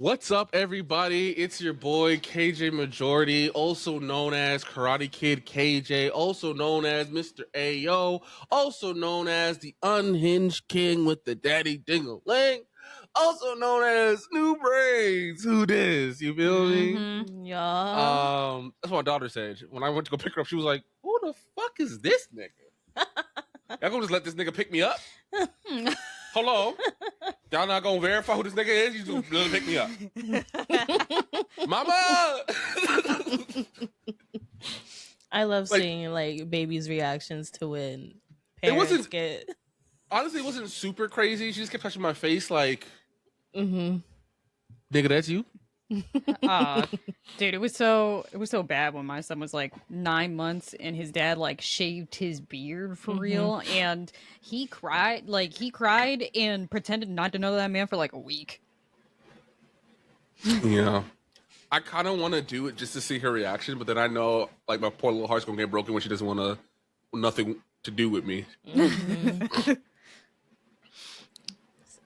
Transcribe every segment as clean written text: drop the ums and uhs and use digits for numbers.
What's up, everybody? It's your boy KJ Majority, also known as Karate Kid KJ, also known as Mr. Ayo, also known as the Unhinged King with the Daddy Ding-a-ling, also known as New Braids. Who this? You feel me? Yeah. That's what my daughter said. When I went to go pick her up, she was like, "Who the fuck is this nigga? Y'all gonna just let this nigga pick me up? Hold on. Y'all not gonna verify who this nigga is? You just let him pick me up. Mama!" I love seeing like babies' reactions to when It wasn't- parents get. Honestly, it wasn't super crazy. She just kept touching my face like, Mm-hmm. "Nigga, that's you." Dude, it was so bad when my son was like 9 months and his dad like shaved his beard for real, and he cried and pretended not to know that man for like a week. Yeah. I kind of want to do it just to see her reaction, but then I know like my poor little heart's gonna get broken when she doesn't want nothing to do with me.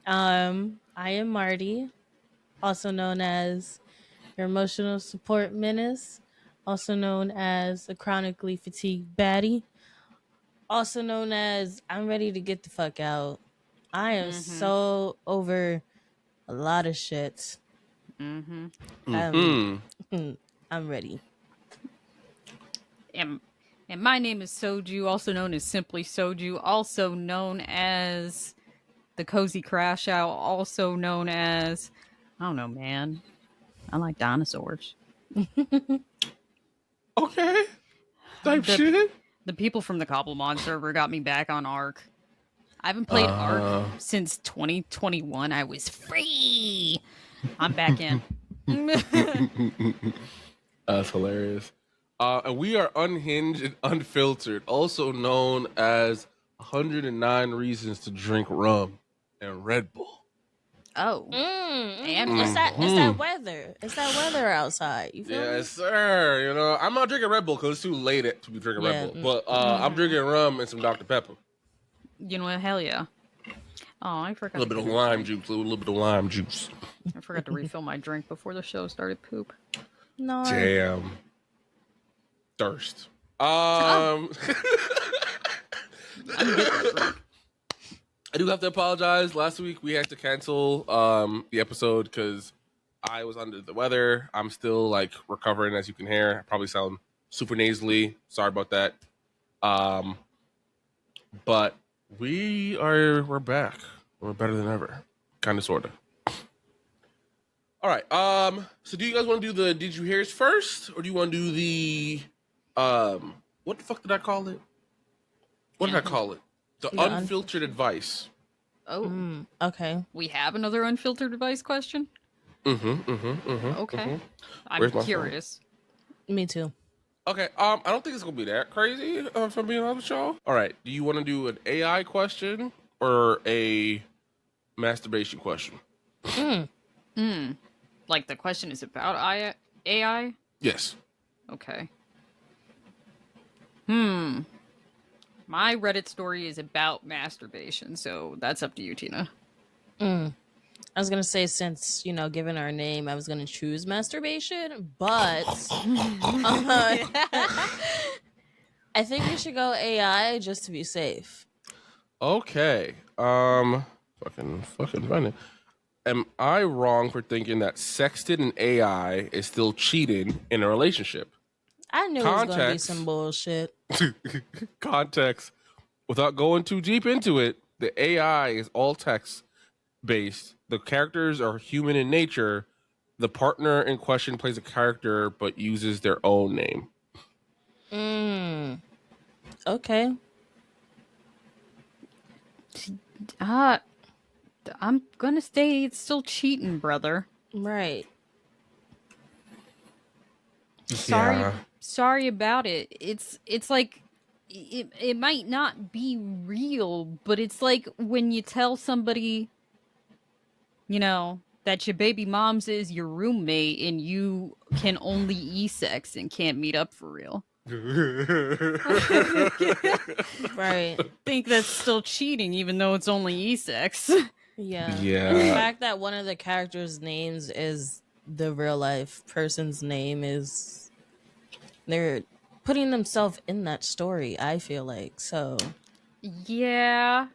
I am Marty, also known as your emotional support menace, also known as a chronically fatigued baddie, also known as I'm ready to get the fuck out. I am so over a lot of shit. I'm ready. And my name is Soju, also known as Simply Soju, also known as the Cozy Crash Out, also known as, I don't know, man. I like dinosaurs. Okay. Type shit. The people from the Cobblemon server got me back on Ark. I haven't played Ark since 2021. I was free. I'm back in. That's hilarious. And we are Unhinged and Unfiltered, also known as 109 Reasons to Drink Rum and Red Bull. Oh. And it's that weather. It's that weather outside. You feel me? Yes, sir. You know, I'm not drinking Red Bull because it's too late to be drinking Red Bull. But I'm drinking rum and some Dr. Pepper. You know what? Hell yeah. Oh, I forgot. A little bit of lime juice. A little bit of lime juice. I forgot to refill my drink before the show started. Poop. No. Damn. Thirst. I'm getting that drink. I do have to apologize. Last week we had to cancel the episode because I was under the weather. I'm still like recovering, as you can hear. I probably sound super nasally. Sorry about that. But we're back. We're better than ever. Kind of, sort of. All right. So do you guys want to do the Did You Hears first? Or do you want to do the what the fuck did I call it? What did I call it? The unfiltered advice. Oh. Okay. We have another unfiltered advice question? Okay. I'm curious. Me too. Okay, I don't think it's gonna be that crazy, if I'm being honest with y'all. All right, do you want to do an AI question or a masturbation question? Like the question is about AI? Yes. Okay. My Reddit story is about masturbation, so that's up to you, Tina. I was gonna say, since given our name, I was gonna choose masturbation, but I think we should go AI just to be safe. Okay. Fucking funny. Am I wrong for thinking that sexted and AI is still cheating in a relationship? I knew it was gonna be some bullshit. Context. Without going too deep into it, the AI is all text based. The characters are human in nature. The partner in question plays a character but uses their own name. Okay. I'm gonna say it's still cheating, brother. Right. Sorry about it. It's like it might not be real, but it's like when you tell somebody, that your baby mom's is your roommate and you can only e-sex and can't meet up for real. Right. Think that's still cheating even though it's only e-sex. Yeah. And the Yeah. fact that one of the characters' names is the real life person's name is they're putting themselves in that story, I feel like. So Yeah.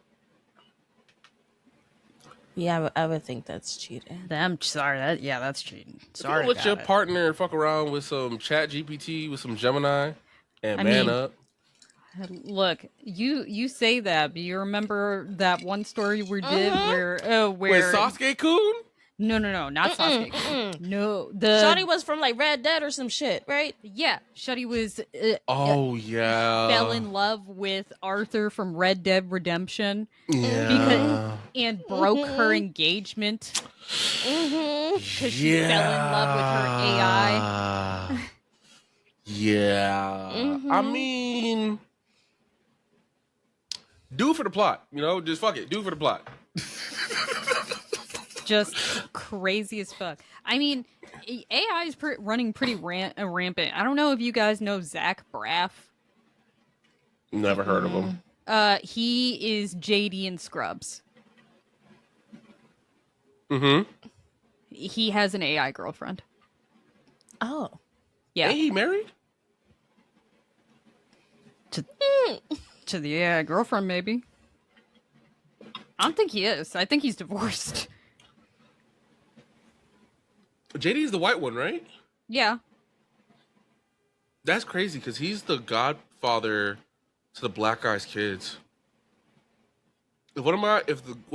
yeah, I would think that's cheating. I'm sorry. That's cheating. If you don't Sorry let your about it. partner fuck around with some Chat GPT, with some Gemini, and I man mean, up. look, you say that, but you remember that one story we did Mhm. With where Sasuke Kun? no, not Mm-mm, Sasuke. mm-mm. No, Shawty was from like Red Dead or some shit, right? Shuddy was Oh fell yeah. in love with Arthur from Red Dead Redemption because Mhm. Yeah. and broke her Mhm. engagement Mhm. because she fell in love with her AI. Yeah. Yeah. I Mhm. mean, do it for the plot. You know, just fuck it. Do it for the plot. Just crazy as fuck. I mean, AI is running pretty rampant. I don't know if you guys know Zach Braff. Never heard of him. He is JD in Scrubs. Mm-hmm. He has an AI girlfriend. Oh. Yeah, Ain't he married? to to the AI girlfriend maybe. I don't think he is. I think he's divorced. JD's the white one, right? Yeah. That's crazy because he's the godfather to the black guy's kids. If one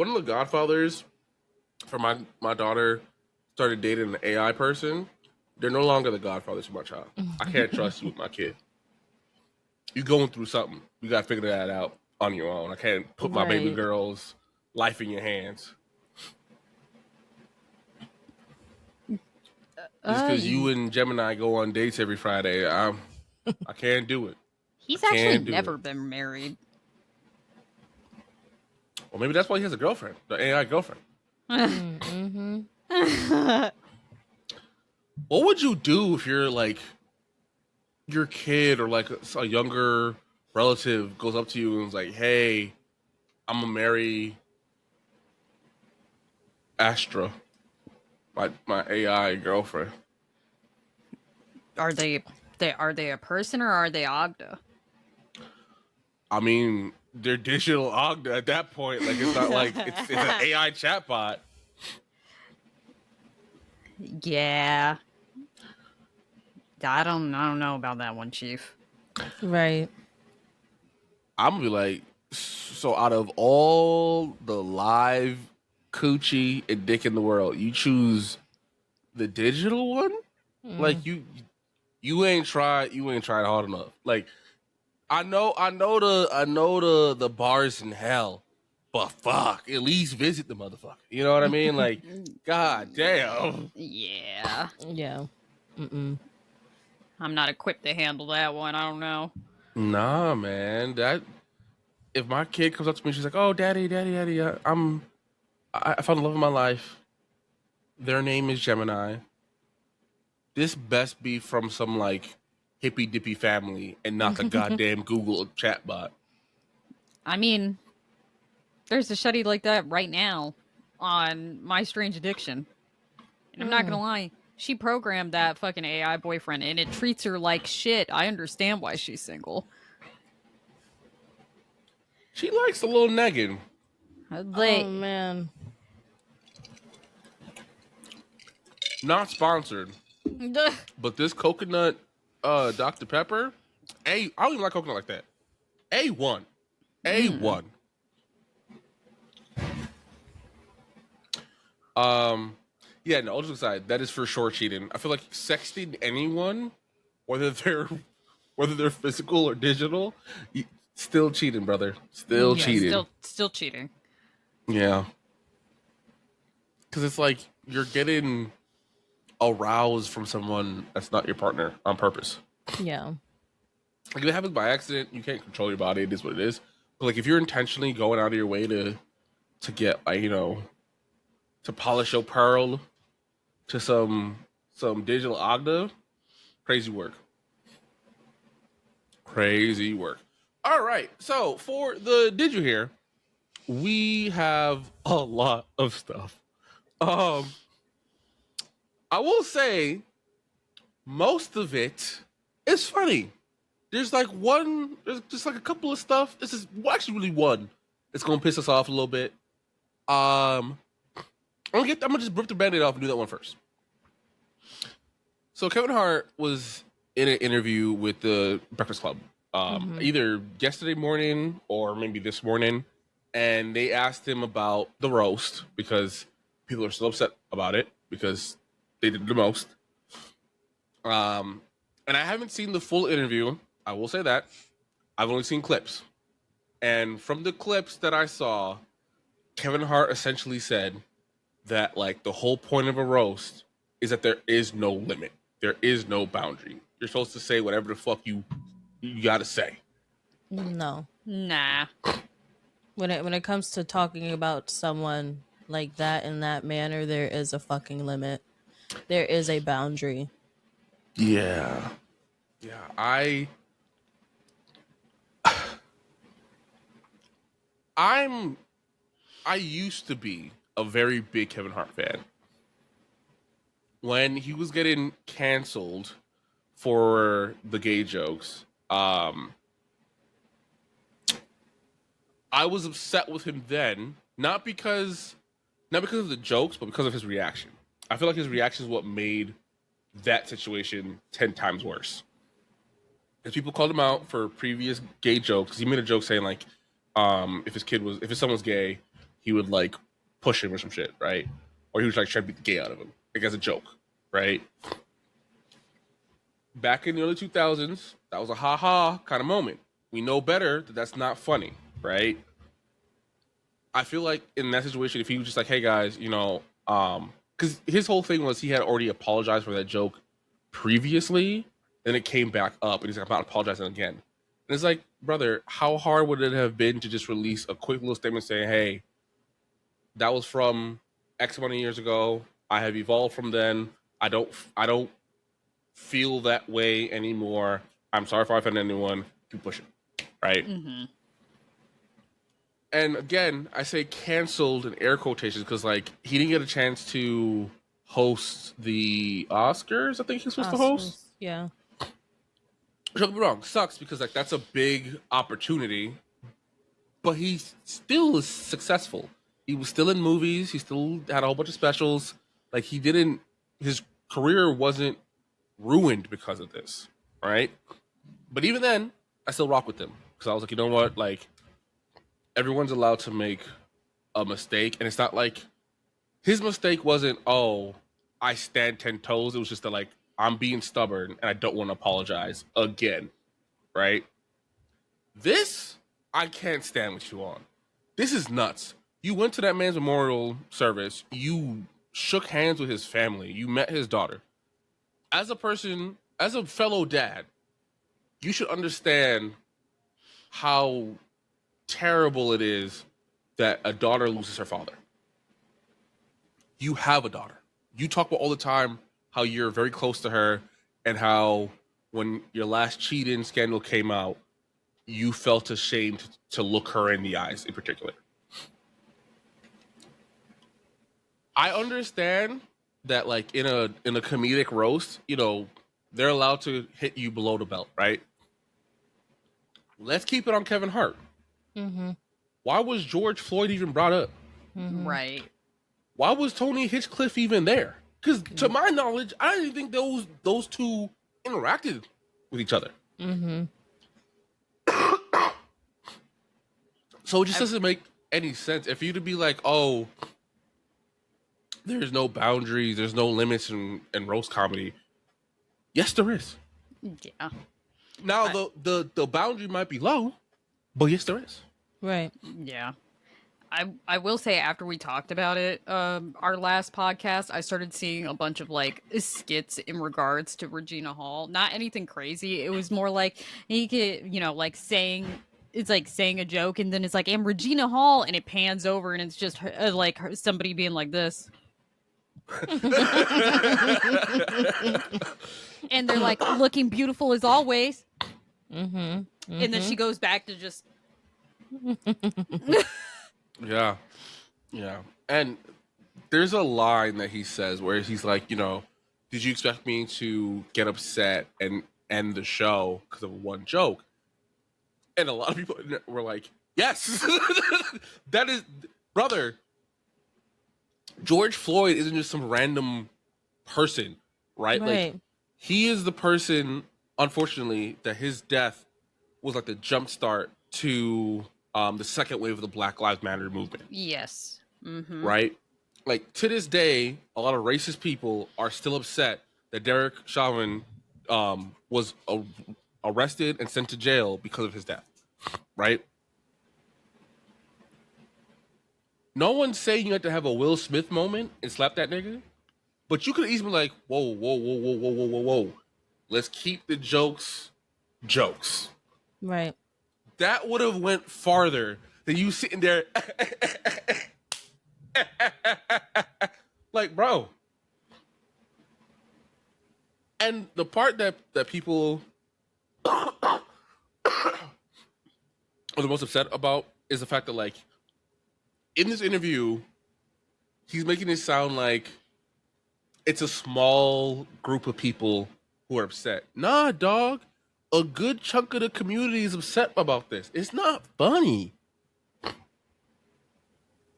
of the godfathers for my daughter started dating an AI person, they're no longer the godfathers for my child. I can't trust you with my kid. You going through something. You gotta figure that out on your own. I can't put my baby Right. girl's life in your hands. Just because you and Gemini go on dates every Friday, I can't do it. He's I actually can't do never it. been married. Well, maybe that's why he has a girlfriend, the AI girlfriend. Mm-hmm. What would you do if you're like your kid or like a younger relative goes up to you and is like, "Hey, I'm gonna marry Astra, my AI girlfriend." Are they a person or are they Ogda? I mean, they're digital Ogda at that point. Like it's not like it's an AI chatbot. Yeah. I don't know about that one, Chief. Right. I'm gonna be like, so out of all the live coochie and dick in the world, you choose the digital one? Like Mm. you ain't tried hard enough. Like I know the bars in hell, but fuck, at least visit the motherfucker. You know what I mean? Like, god damn. Yeah. Yeah. Mm-mm. I'm not equipped to handle that one. I don't know. Nah, man. That if my kid comes up to me, she's like, "Oh, daddy, daddy, daddy, I found the love of my life. Their name is Gemini. This best be from some like hippy dippy family and not the goddamn Google chatbot." I mean, there's a study like that right now on My Strange Addiction. And I'm not gonna lie, she programmed that fucking AI boyfriend and it treats her like shit. I understand why she's single. She likes a little negging. Oh man. Not sponsored, but this coconut Dr. Pepper, I don't even like coconut like that. A1. A1. Yeah, no, all jokes aside, that is for sure cheating. I feel like sexting anyone, whether they're physical or digital, still cheating, brother. Still Yeah, cheating. still cheating. Yeah. Because it's like you're getting aroused from someone that's not your partner on purpose. Yeah. Like if it happens by accident, you can't control your body. It is what it is. But like if you're intentionally going out of your way to get like to polish your pearl to some digital Ogda, crazy work. Crazy work. All right. So for the did you hear? we have a lot of stuff. I will say most of it is funny. There's just like a couple of stuff. This is actually really one. It's gonna piss us off a little bit. I'm gonna just rip the band-aid off and do that one first. So Kevin Hart was in an interview with the Breakfast Club, either yesterday morning or maybe this morning, and they asked him about the roast because people are still upset about it because they did the most. And I haven't seen the full interview. I will say that I've only seen clips, and from the clips that I saw, Kevin Hart essentially said that like the whole point of a roast is that there is no limit. There is no boundary. You're supposed to say whatever the fuck you gotta say. No. Nah. When it comes to talking about someone like that in that manner, there is a fucking limit. There is a boundary. Yeah. I used to be a very big Kevin Hart fan. When he was getting canceled for the gay jokes, I was upset with him then, not because of the jokes, but because of his reaction. I feel like his reaction is what made that situation 10 times worse. Because people called him out for previous gay jokes. He made a joke saying like, if his son was gay, he would like push him or some shit, right? Or he was like trying to beat the gay out of him, like as a joke, right? Back in the early 2000s, that was a ha-ha kind of moment. We know better that that's not funny, right? I feel like in that situation, if he was just like, hey guys, because his whole thing was he had already apologized for that joke previously, then it came back up, and he's like, I'm not apologizing again. And it's like, brother, how hard would it have been to just release a quick little statement saying, hey, that was from X amount of years ago. I have evolved from then. I don't feel that way anymore. I'm sorry if I offended anyone. Keep pushing, right? Mm-hmm. And again, I say canceled in air quotations because like he didn't get a chance to host the Oscars. I think he was supposed to host. Yeah. Don't get me wrong, sucks because like that's a big opportunity, but he still is successful. He was still in movies. He still had a whole bunch of specials. Like his career wasn't ruined because of this, right? But even then, I still rock with him because I was like, you know what, like everyone's allowed to make a mistake, and it's not like his mistake wasn't, oh, I stand 10 toes. It was just that like I'm being stubborn and I don't want to apologize again, right? This I can't stand what you on. This is nuts. You went to that man's memorial service. You shook hands with his family. You met his daughter. As a person, as a fellow dad, you should understand how terrible it is that a daughter loses her father. You have a daughter. You talk about all the time how you're very close to her and how when your last cheating scandal came out, you felt ashamed to look her in the eyes in particular. I understand that like in a comedic roast, they're allowed to hit you below the belt, right? Let's keep it on Kevin Hart. Mm-hmm. Why was George Floyd even brought up? Mm-hmm. Right. Why was Tony Hinchcliffe even there? Because to my knowledge, I didn't think those two interacted with each other. Mm-hmm. So it just doesn't make any sense. If you to be like, oh, there's no boundaries, there's no limits in roast comedy. Yes, there is. Yeah. Now the boundary might be low, but yes, there is. Right. Yeah. I will say after we talked about it, our last podcast, I started seeing a bunch of like skits in regards to Regina Hall. Not anything crazy. It was more like he could, like saying it's like saying a joke and then it's like, and Regina Hall, and it pans over and it's just like somebody being like this. And they're like looking beautiful as always. Mm-hmm. And then she goes back to just Yeah. Yeah. And there's a line that he says where he's like, did you expect me to get upset and end the show because of one joke? And a lot of people were like, yes. That is, brother, George Floyd isn't just some random person, right? Like, Right. he is the person, unfortunately, that his death was like the jumpstart to the second wave of the Black Lives Matter movement, Yes. Mm-hmm. right? Like, to this day, a lot of racist people are still upset that Derek Chauvin was arrested and sent to jail because of his death, right? No one's saying you have to have a Will Smith moment and slap that nigga, but you could easily be like, whoa, whoa, whoa, whoa, whoa, whoa, whoa, whoa. Let's keep the jokes jokes. Right. That would have went farther than you sitting there like, bro. And the part that people are the most upset about is the fact that, like, in this interview, he's making it sound like it's a small group of people who are upset. Nah, dog. A good chunk of the community is upset about this. It's not funny.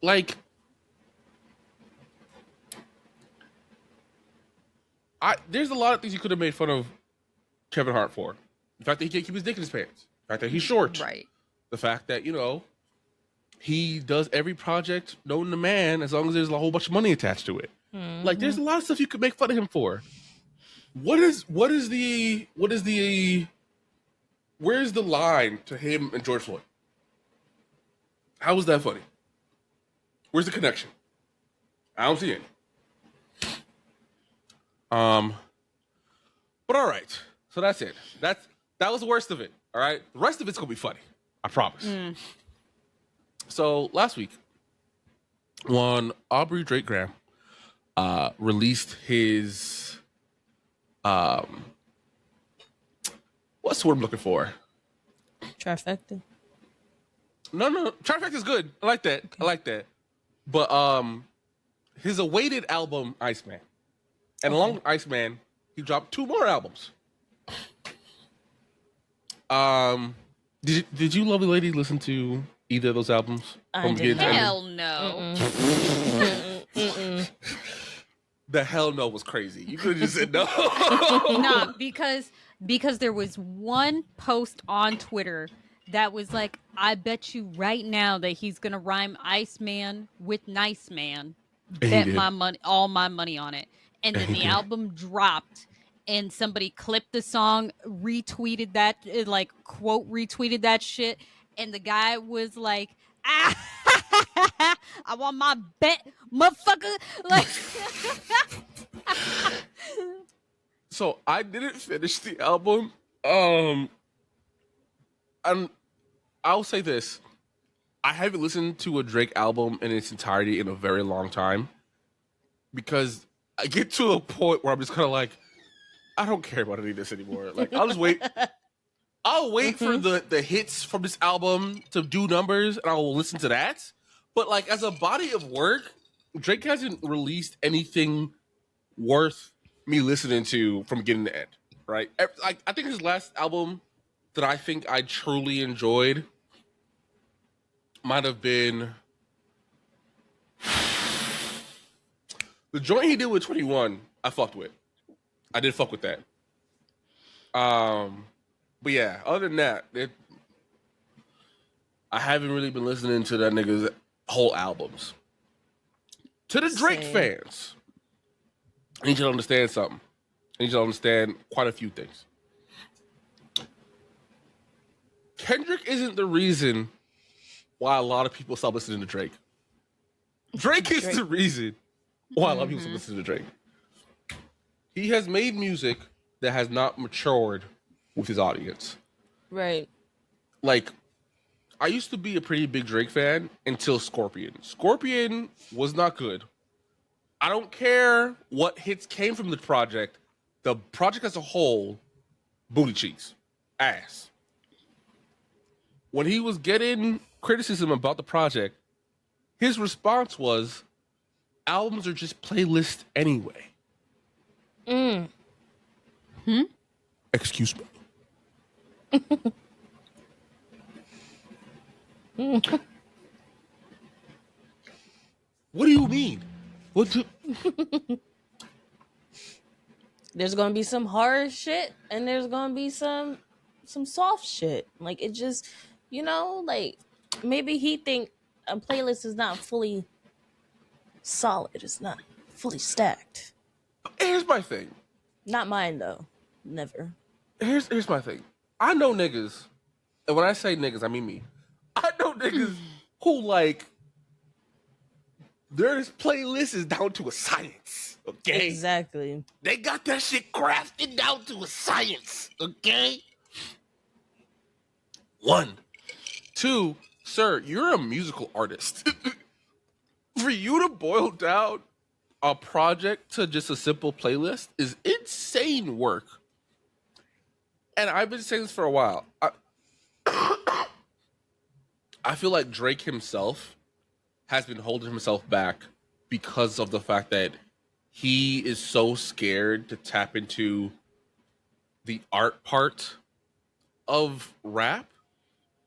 Like, there's a lot of things you could have made fun of Kevin Hart for. The fact that he can't keep his dick in his pants. The fact that he's short. Right. The fact that, he does every project known to man as long as there's a whole bunch of money attached to it. Mm-hmm. Like, there's a lot of stuff you could make fun of him for. Where's the line to him and George Floyd? How was that funny? Where's the connection? I don't see any. But all right. So that's it. That was the worst of it. All right. The rest of it's gonna be funny. I promise. So last week, when Aubrey Drake Graham released his what's the word I'm looking for? Trifecta. No. Trifecta is good. I like that. I like that. But his awaited album, Iceman. And along with Iceman, he dropped 2 more albums. Did you, lovely lady, listen to either of those albums? I did not. Hell no. The hell no was crazy. You could have just said no. Nah, because there was one post on Twitter that was like, I bet you right now that he's gonna rhyme Iceman with Nice Man. Bet my money, all my money on it. And then the album dropped, and somebody clipped the song, retweeted that, like, quote retweeted that shit, and the guy was like, I want my bet, motherfucker. Like, so I didn't finish the album. And I'll say this: I haven't listened to a Drake album in its entirety in a very long time, because I get to a point where I'm just kind of like, I don't care about any of this anymore. Like, I'll just wait. I'll wait for the hits from this album to do numbers, and I'll listen to that. But, like, as a body of work, Drake hasn't released anything worth me listening to from beginning to end, right? Like, I think his last album that I think I truly enjoyed might have been the joint he did with 21. I fucked with. I did fuck with that. But yeah, other than that, I haven't really been listening to that nigga's whole albums. To the Drake fans, I need you to understand something. I need you to understand quite a few things. Kendrick isn't the reason why a lot of people stop listening to Drake. Drake is the reason why a lot of people stop listening to Drake. He has made music that has not matured with his audience. Right. Like, I used to be a pretty big Drake fan until Scorpion. Scorpion was not good. I don't care what hits came from the project. The project as a whole, booty cheeks. Ass. When he was getting criticism about the project, His response was, albums are just playlists anyway. Excuse me. What do you mean? There's gonna be some horror shit and there's gonna be some soft shit. Like it just, like maybe he think a playlist is not fully solid. It's not fully stacked. Here's my thing. Not mine though. Never. Here's my thing. I know niggas, and when I say niggas, I mean me. I know niggas who like their playlist is down to a science. Okay. Exactly. They got that shit crafted down to a science. Okay. 1. 2, sir, you're a musical artist. For you to boil down a project to just a simple playlist is insane work. And I've been saying this for a while. I feel like Drake himself has been holding himself back because of the fact that he is so scared to tap into the art part of rap,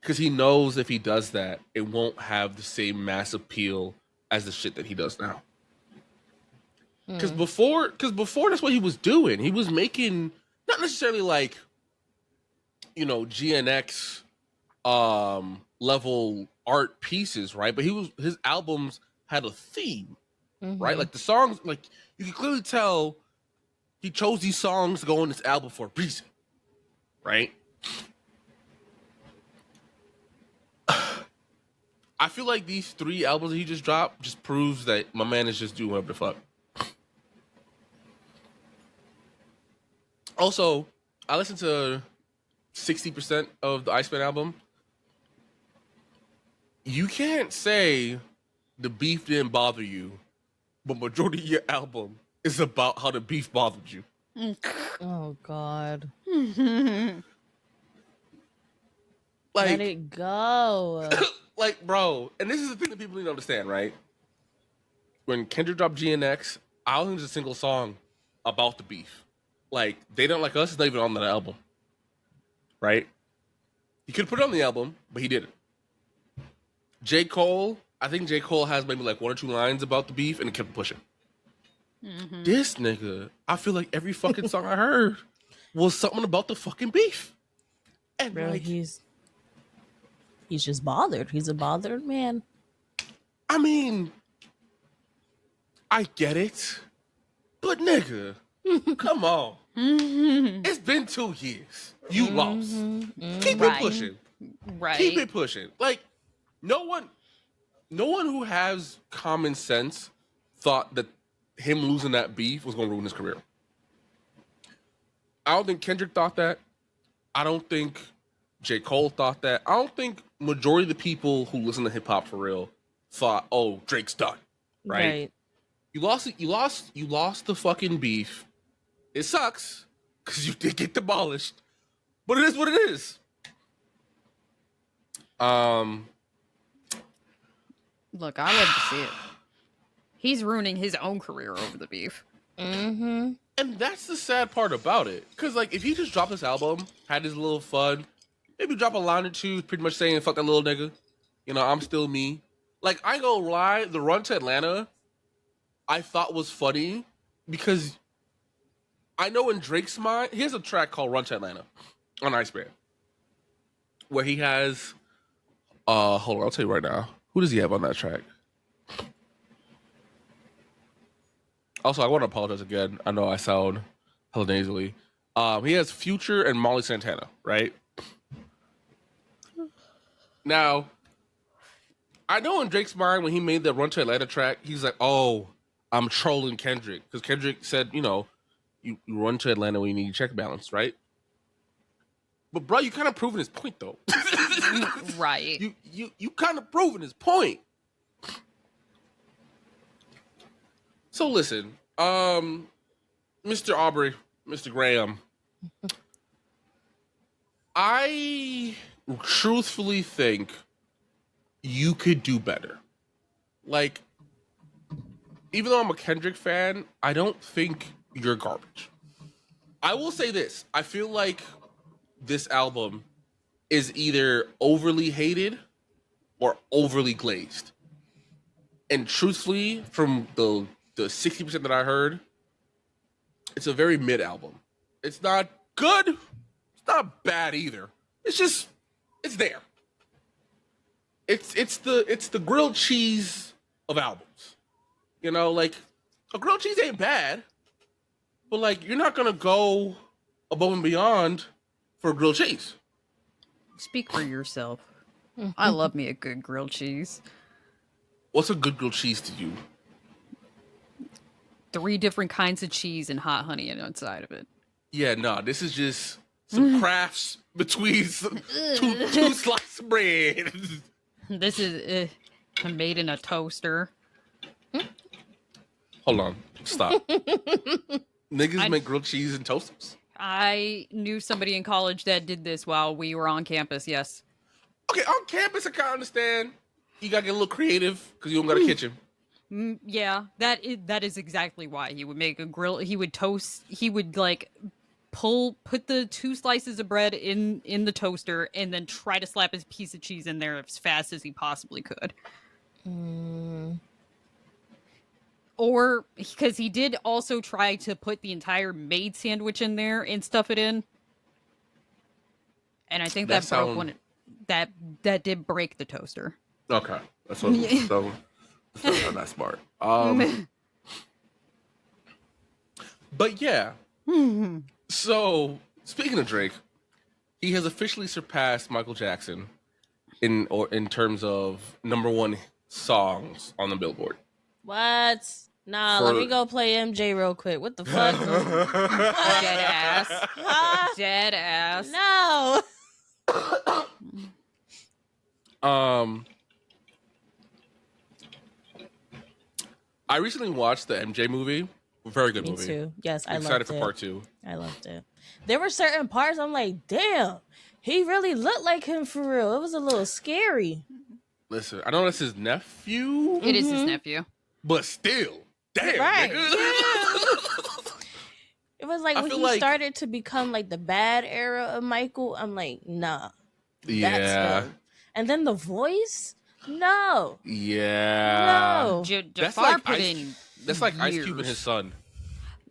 because he knows if he does that, it won't have the same mass appeal as the shit that he does now. Because before that's what he was doing. He was making not necessarily like, GNX level art pieces, right? But his albums had a theme, right? Like the songs, like you can clearly tell he chose these songs to go on this album for a reason, right? I feel like these 3 albums that he just dropped just proves that my man is just doing whatever the fuck. Also, I listened to 60% of the Iceman album. You can't say the beef didn't bother you, but majority of your album is about how the beef bothered you. Oh God. Like, let it go. like, bro, and this is the thing that people need to understand, right? When Kendrick dropped GNX, I don't think there's a single song about the beef. Like, They Don't Like Us is not even on that album, right? He could have put it on the album, but he didn't. J. Cole, I think J. Cole has maybe like 1 or 2 lines about the beef, and it kept pushing. This nigga, I feel like every fucking song I heard was something about the fucking beef. And Bro, like, he's just bothered. He's a bothered man. I mean, I get it, but nigga, come on. It's been 2 years. You lost. Keep it pushing. Right. Keep it pushing. Like, no one who has common sense thought that him losing that beef was going to ruin his career. I don't think Kendrick thought that. I don't think J. Cole thought that. I don't think majority of the people who listen to hip hop for real thought, "Oh, Drake's done." Right? You lost the fucking beef. It sucks because you did get demolished, but it is what it is. Look, I love to see it. He's ruining his own career over the beef. Mm-hmm. And that's the sad part about it. Because, like, if he just dropped this album, had his little fun, maybe drop a line or two, pretty much saying, fuck that little nigga. I'm still me. Like, I ain't gonna lie, the run to Atlanta, I thought was funny because I know in Drake's mind, here's a track called Run to Atlanta on Iceman, where he has, hold on, I'll tell you right now. Who does he have on that track? Also, I want to apologize again. I know I sound hella nasally. He has Future and Molly Santana, right? Now, I know in Drake's mind when he made the Run to Atlanta track, he's like, "Oh, I'm trolling Kendrick," because Kendrick said, you run to Atlanta when you need check balance, right? But bro, you kind of proven his point though. Right. You kind of proven his point. So listen, Mr. Aubrey, Mr. Graham, I truthfully think you could do better. Like, even though I'm a Kendrick fan, I don't think you're garbage. I will say this. I feel like this album is either overly hated or overly glazed. And truthfully, from the 60% that I heard, it's a very mid album. It's not good. It's not bad either. It's just it's there. It's the grilled cheese of albums. You know, like a grilled cheese ain't bad, but like you're not gonna go above and beyond for a grilled cheese. Speak for yourself. I love me a good grilled cheese. What's a good grilled cheese to you? 3 different kinds of cheese and hot honey inside of it. Yeah, no, this is just some crafts between two slices of bread. This is made in a toaster. Hold on, stop. Niggas make grilled cheese and toasters? I knew somebody in college that did this while we were on campus, yes. Okay, on campus, I kind of understand. You gotta get a little creative because you don't got a kitchen. Yeah, that is exactly why he would make a grill. He would toast. He would like put the 2 slices of bread in the toaster and then try to slap his piece of cheese in there as fast as he possibly could. Or because he did also try to put the entire made sandwich in there and stuff it in. And I think that broke when that did break the toaster. Okay, that's what. So not smart. But yeah. So speaking of Drake, he has officially surpassed Michael Jackson in terms of #1 songs on the Billboard. What? Nah, For- let me go play MJ real quick. What the fuck? Dead ass. Huh? Dead ass. No. I recently watched the MJ movie. Very good Me movie. too. Yes, I I'm loved excited for it. part 2. I loved it. There were certain parts I'm like, damn, he really looked like him for real. It was a little scary. Listen, I know that's his nephew, It is his nephew. but still, damn, Right. nigga. It was like I when feel he like- started to become like the bad era of Michael. I'm like, nah, Yeah, that's him. And then the voice, no, yeah. no, That's Jafar like put Ice- in That's like Ice Cube and years. his son.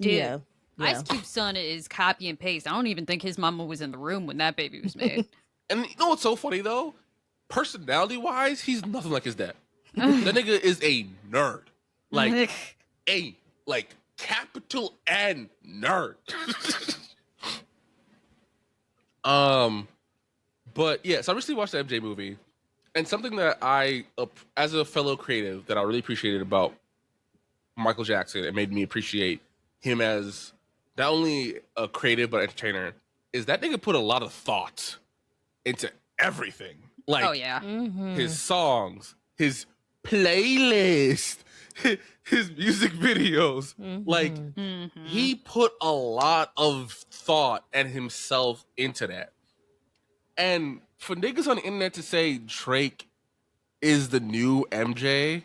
Dude, yeah. Ice Cube's son is copy and paste. I don't even think his mama was in the room when that baby was made. And you know what's so funny though? Personality-wise, he's nothing like his dad. That nigga is a nerd, like a capital N nerd. But yeah, so I recently watched the MJ movie, and something that I, as a fellow creative, that I really appreciated about Michael Jackson, it made me appreciate him as not only a creative but entertainer, is that nigga put a lot of thought into everything. Like, Oh yeah. his songs, his playlist, his music videos. Like, he put a lot of thought and himself into that. And for niggas on the internet to say Drake is the new MJ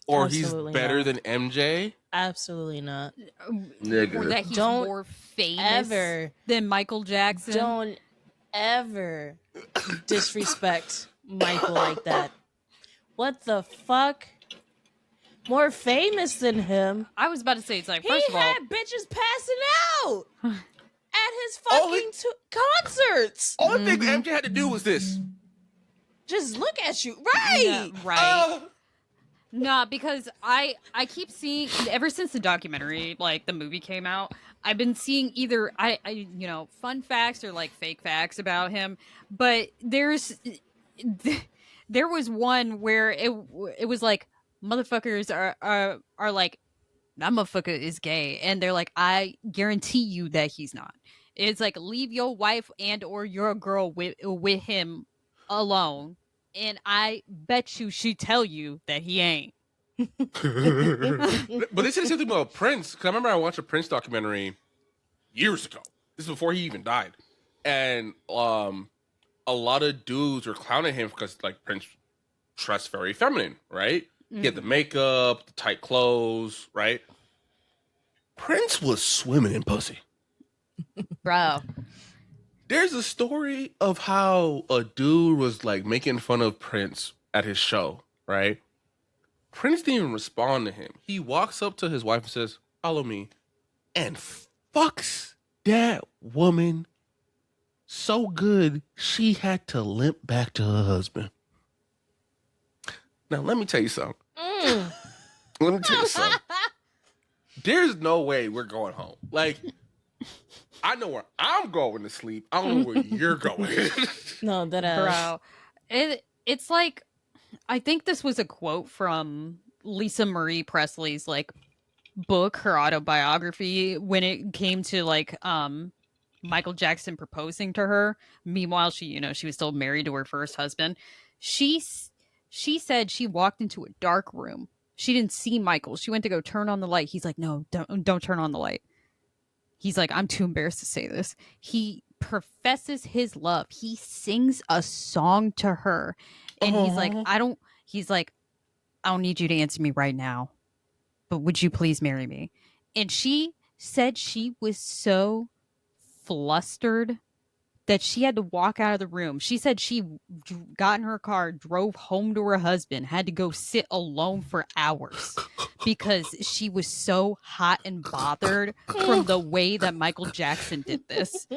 or Absolutely he's better not. than MJ, Absolutely not. Or nigga. that he's Don't more famous ever. than Michael Jackson. Don't ever disrespect Michael like that. What the fuck? More famous than him. I was about to say, it's like, He first of all, had bitches passing out at his Only- fucking concerts. Only thing MJ had to do was this. Just look at you, right? yeah, right? Nah, because I keep seeing ever since the documentary, like the movie came out, I've been seeing either I fun facts or like fake facts about him. But there was one where it was like motherfuckers are like, that motherfucker is gay, and they're like, I guarantee you that he's not. It's like, leave your wife and or your girl with him alone, and I bet you she'd tell you that he ain't. But they said the same thing about Prince. Because I remember I watched a Prince documentary years ago. This is before he even died. And a lot of dudes were clowning him because like Prince dressed very feminine, right? He had the makeup, the tight clothes, right? Prince was swimming in pussy. Bro. There's a story of how a dude was like making fun of Prince at his show, right? Prince didn't even respond to him. He walks up to his wife and says, "Follow me," and fucks that woman so good she had to limp back to her husband. Now, let me tell you something. Let me tell you something. There's no way we're going home. Like, I know where I'm going to sleep. I don't know where you're going. No, that ass. Bro. It's like, I think this was a quote from Lisa Marie Presley's like book, her autobiography, when it came to like Michael Jackson proposing to her. Meanwhile, she was still married to her first husband. She said she walked into a dark room. She didn't see Michael. She went to go turn on the light. He's like, "No, don't turn on the light." He's like, "I'm too embarrassed to say this." He professes his love. He sings a song to her. And he's like, I don't need you to answer me right now, but would you please marry me? And she said she was so flustered that she had to walk out of the room. She said she got in her car, drove home to her husband, had to go sit alone for hours because she was so hot and bothered from the way that Michael Jackson did this.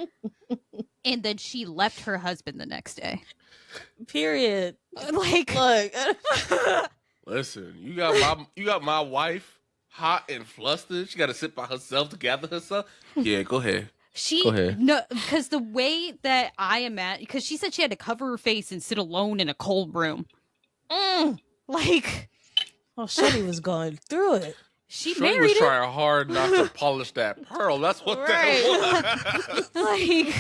And then she left her husband the next day. Period. Like, look. Listen, you got my wife hot and flustered. She got to sit by herself to gather herself. Yeah, go ahead. Go ahead. No, because the way that I imagine, because she said she had to cover her face and sit alone in a cold room. Like, oh, Shorty was going through it. She Shorty married was trying hard not to polish that pearl. That's what that was. Like,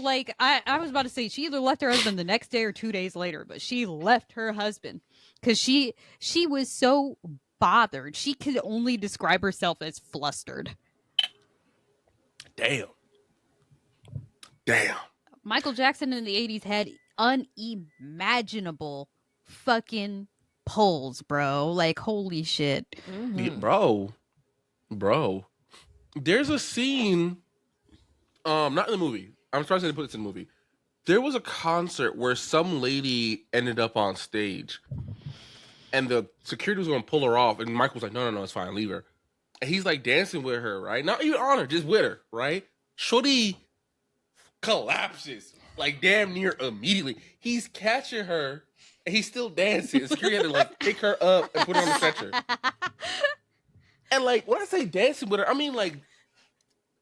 like I was about to say she either left her husband the next day or 2 days later, but she left her husband because she was so bothered. She could only describe herself as flustered. Damn. Michael Jackson in the 80s had unimaginable fucking pulls, bro. Like, holy shit. Yeah, bro. There's a scene, not in the movie. I'm surprised they didn't put this in the movie. There was a concert where some lady ended up on stage and the security was going to pull her off. And Michael was like, no, it's fine. Leave her. And he's like dancing with her, right? Not even on her, just with her, right? Shorty collapses, like damn near immediately. He's catching her and he's still dancing. The security had to like pick her up and put her on the stretcher. And like, when I say dancing with her, I mean like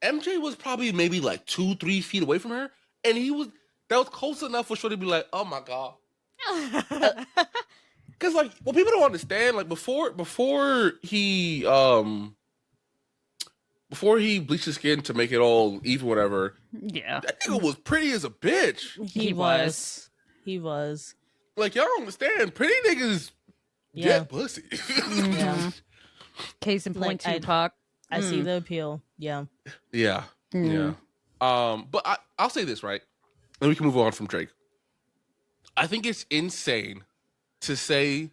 MJ was probably maybe like 2-3 feet away from her. And that was close enough for Shorty to be like, oh my God. Because like, what people don't understand, like before he bleached his skin to make it all even, whatever. Yeah, that nigga was pretty as a bitch. He was. Like, y'all don't understand. Pretty niggas get pussy. Yeah. Case in point, Like, Tupac. I see the appeal. Yeah. Yeah. But I'll say this, right? And we can move on from Drake. I think it's insane to say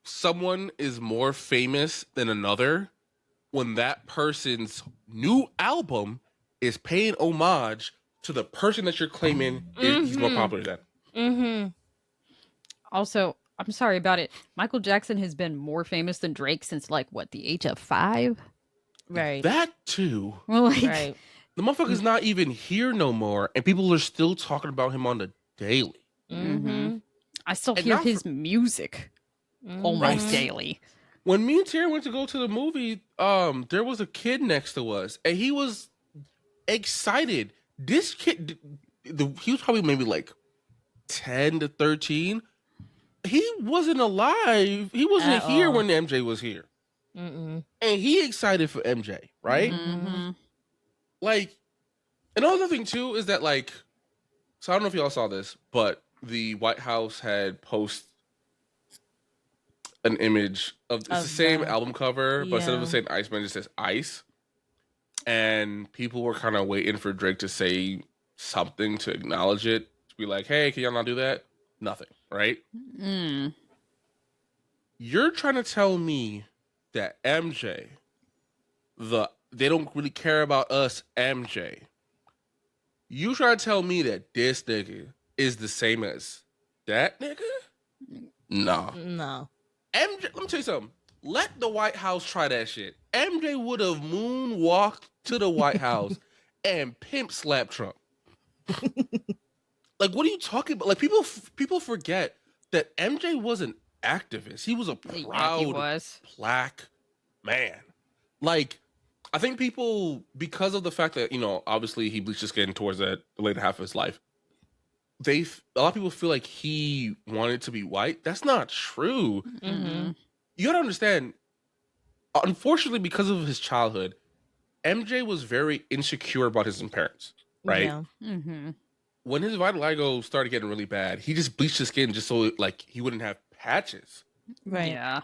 someone is more famous than another when that person's new album is paying homage to the person that you're claiming he's more popular than. Also, I'm sorry about it. Michael Jackson has been more famous than Drake since like what, the age of 5? Right. That too. Like, right. The motherfucker's not even here no more, and people are still talking about him on the daily. I still hear his music almost daily. When me and Terry went to go to the movie, there was a kid next to us, and he was excited. This kid, he was probably maybe like 10 to 13. He wasn't alive. He wasn't here when MJ was here. And he excited for MJ, right? Like, another thing too is that like, so I don't know if y'all saw this, but the White House had posted an image of it's the same album cover, but instead of saying Iceman, it just says Ice. And people were kind of waiting for Drake to say something to acknowledge it, to be like, hey, can y'all not do that? Nothing, right? You're trying to tell me that MJ, they don't really care about us, MJ. You trying to tell me that this nigga is the same as that nigga? No. No. MJ, let me tell you something. Let the White House try that shit. MJ would have moonwalked to the White House and pimp slapped Trump. Like, what are you talking about? Like, people forget that MJ was an activist. He was a Yeah, he proud was. black man. Like, I think people, because of the fact that, obviously he bleached his skin towards the later half of his life, a lot of people feel like he wanted to be white. That's not true. Mm-hmm. You gotta understand, unfortunately, because of his childhood, MJ was very insecure about his parents, right? Yeah. Mm-hmm. When his vitiligo started getting really bad, he just bleached his skin just so like he wouldn't have patches. Right. Yeah.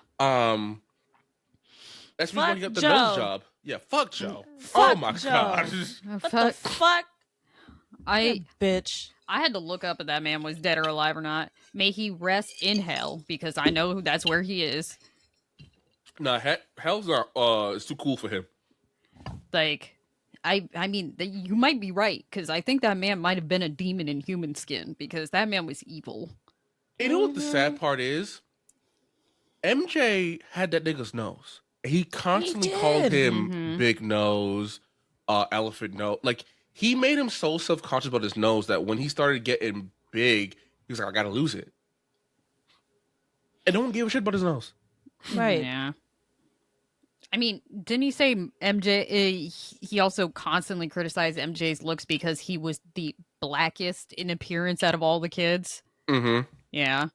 That's the reason why Fuck he got the Joe. nose job. Yeah, fuck Joe. Fuck Oh my Joe. god. What the fuck? I Bitch. I had to look up if that man was dead or alive or not. May he rest in hell, because I know that's where he is. Nah, hell's not. It's too cool for him. Like, I mean, you might be right, because I think that man might have been a demon in human skin, because that man was evil. You know what the sad part is? MJ had that nigga's nose. He constantly called him Mhm. big nose, elephant nose. Like, he made him so self-conscious about his nose that when he started getting big, he was like, I gotta lose it. And no one gave a shit about his nose. Right. Yeah. I mean, didn't he say MJ? He also constantly criticized MJ's looks because he was the blackest in appearance out of all the kids. Mm-hmm. Yeah.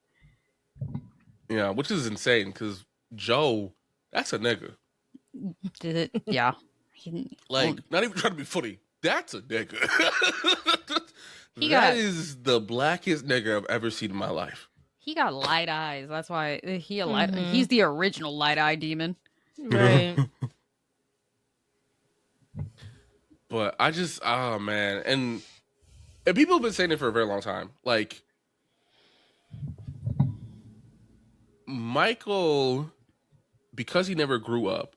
Yeah, which is insane because Joe, that's a nigga. Did it? Yeah. Like, not even trying to be funny. That's a nigga. He That got- is the blackest nigga I've ever seen in my life. He got light eyes. That's why he's the original light eye demon. Right. But I just, oh man, and people have been saying it for a very long time. Like, Michael, because he never grew up,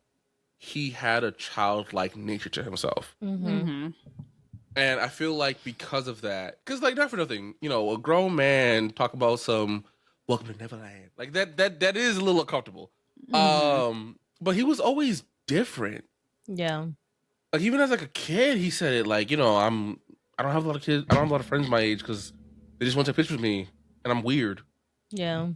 he had a childlike nature to himself. Mm-hmm. Mm-hmm. And I feel like because of that, because like not for nothing, a grown man talk about some welcome to Neverland. Like that is a little uncomfortable. Mhm. But he was always different. Yeah. Like even as like a kid, he said it like, I don't have a lot of kids, I don't have a lot of friends my age because they just want to take pictures with me and I'm weird. Yeah.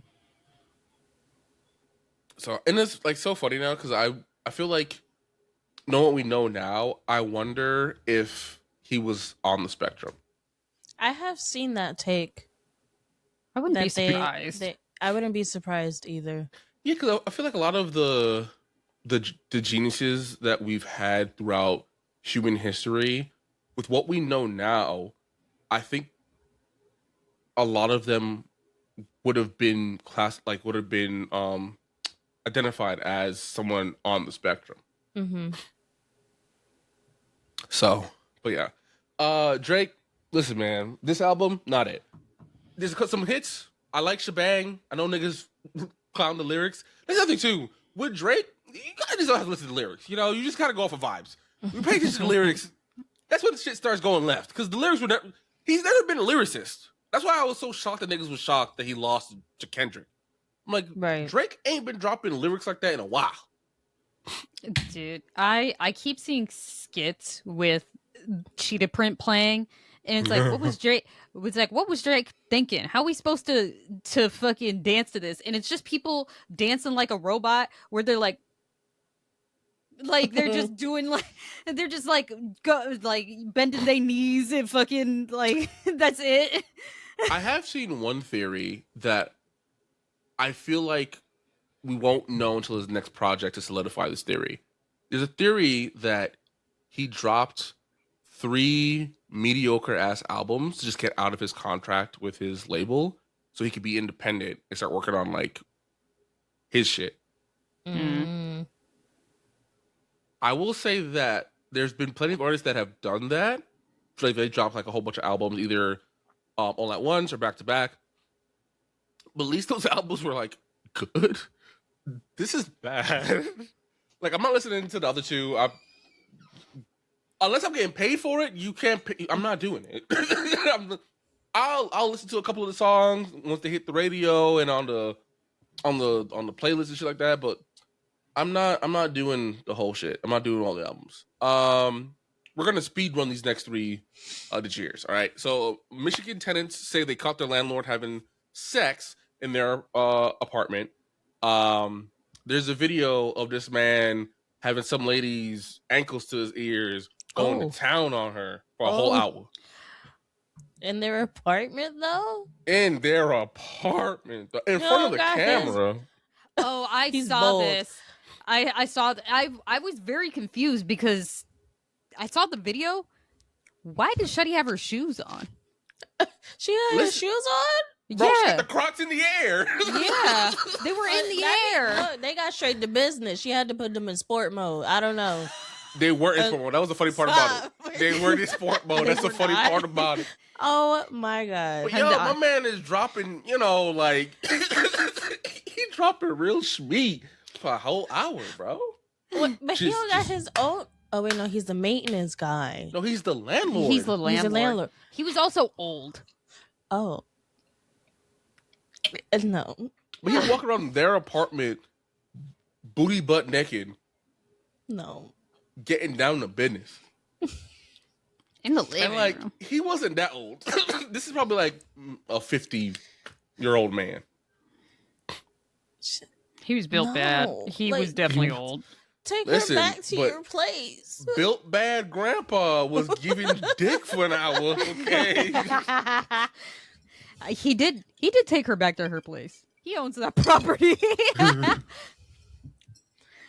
So and it's like so funny now because I feel like knowing what we know now, I wonder if he was on the spectrum. I have seen that take. I wouldn't be That they, surprised. I wouldn't be surprised either. Yeah, because I feel like a lot of the geniuses that we've had throughout human history, with what we know now, I think a lot of them would have been identified as someone on the spectrum. Mm-hmm. So, but yeah, Drake, listen, man, this album, not it. There's some hits. I like Shebang. I know niggas clown the lyrics. There's nothing too with Drake. You guys just don't have to listen to the lyrics. You just gotta go off of vibes. You pay attention to the lyrics. That's when the shit starts going left. Because the lyrics were never. He's never been a lyricist. That's why I was so shocked that niggas was shocked that he lost to Kendrick. I'm like, Right. Drake ain't been dropping lyrics like that in a while. Dude, I keep seeing skits with cheetah print playing, and it's like, what was Drake? It's like, what was Drake thinking? How are we supposed to fucking dance to this? And it's just people dancing like a robot, where they're like they're just doing they're just bending their knees and fucking that's it. I have seen one theory that I feel like we won't know until his next project to solidify this theory. There's a theory that he dropped 3 mediocre ass albums to just get out of his contract with his label so he could be independent and start working on like his shit. Mm-hmm. I will say that there's been plenty of artists that have done that. Like they dropped like a whole bunch of albums either all at once or back to back. But at least those albums were like good. This is bad. Like, I'm not listening to the other two. Unless I'm getting paid for it, you can't. I'm not doing it. I'll listen to a couple of the songs once they hit the radio and on the playlist and shit like that. But I'm not doing the whole shit. I'm not doing all the albums. We're gonna speed run these next three the cheers. All right. So Michigan tenants say they caught their landlord having sex in their apartment. There's a video of this man having some lady's ankles to his ears going to town on her for a whole hour. In their apartment, though? In their apartment. In front of the camera. Oh, I saw this. I saw... I was very confused because I saw the video. Why did Shuddy have her shoes on? She had her shoes on? Bro, she had the Crocs in the air. Yeah, they were in the air. Look, they got straight to business. She had to put them in sport mode. I don't know. They were in sport mode. That was the funny part about it. They were in sport mode. That's the funny part about it. Oh my god. But yo, my man is dropping, like he dropping real schmeat for a whole hour, bro. But he don't got his own. Oh wait, no, he's the maintenance guy. No, he's the landlord. He's the landlord. He was also old. Oh. No. But he was walking around their apartment, booty butt naked. No. Getting down to business. In the living room. He wasn't that old. This is probably like a 50-year-old man. He was built bad. He was definitely old. Take her back to your place. Built bad grandpa was giving dick for an hour, okay? He did take her back to her place. He owns that property.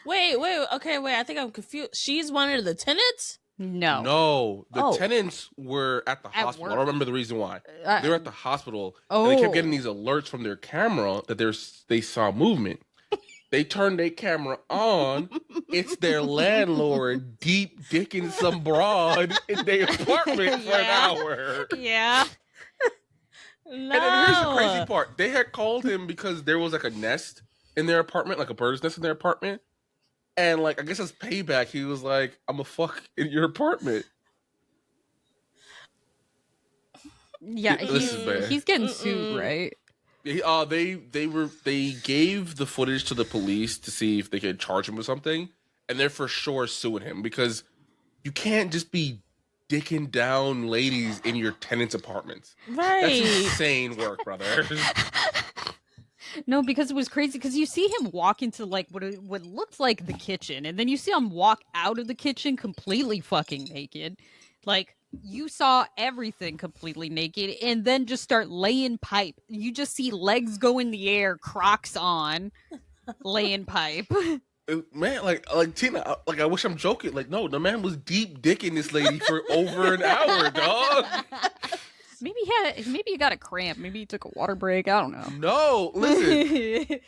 Wait, I think I'm confused. She's one of the tenants? No. The tenants were at the hospital. I don't remember the reason why. They were at the hospital, and they kept getting these alerts from their camera that they saw movement. They turned their camera on. It's their landlord deep dicking some broad in their apartment for an hour. Yeah. No. And then here's the crazy part. They had called him because there was like a nest in their apartment, like a bird's nest in their apartment. And I guess as payback, he was like, I'm a fuck in your apartment. Yeah, he's getting sued, right? They gave the footage to the police to see if they could charge him with something, and they're for sure suing him because you can't just be dicking down ladies in your tenants' apartments. Right. That's insane work, brother. No, because it was crazy. Because you see him walk into what looks like the kitchen, and then you see him walk out of the kitchen completely fucking naked. You saw everything completely naked, and then just start laying pipe. You just see legs go in the air, Crocs on, laying pipe. Man, Tina, I wish I'm joking. No, the man was deep dicking this lady for over an hour, dog. Maybe he got a cramp. Maybe he took a water break. I don't know. No, listen.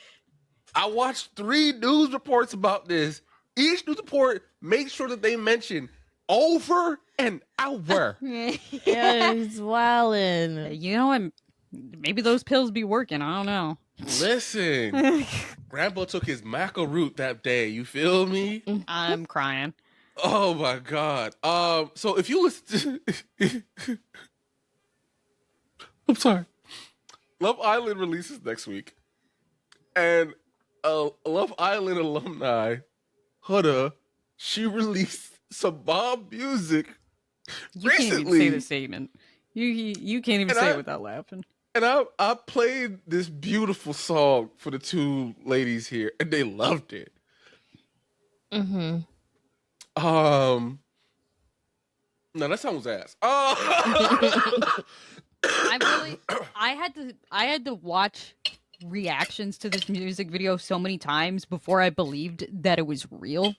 I watched 3 news reports about this. Each news report makes sure that they mention over an hour. Yeah, he's wildin'. Maybe those pills be working. I don't know. Listen, Grandpa took his maca root that day. You feel me? I'm crying. Oh my god. So if you listen to I'm sorry. Love Island releases next week. And Love Island alumni, Huda, she released some bomb music recently. Can't even say the statement. You can't even say it without laughing. And I played this beautiful song for the 2 ladies here, and they loved it. Mm-hmm. No, that song was ass. I had to watch reactions to this music video so many times before I believed that it was real.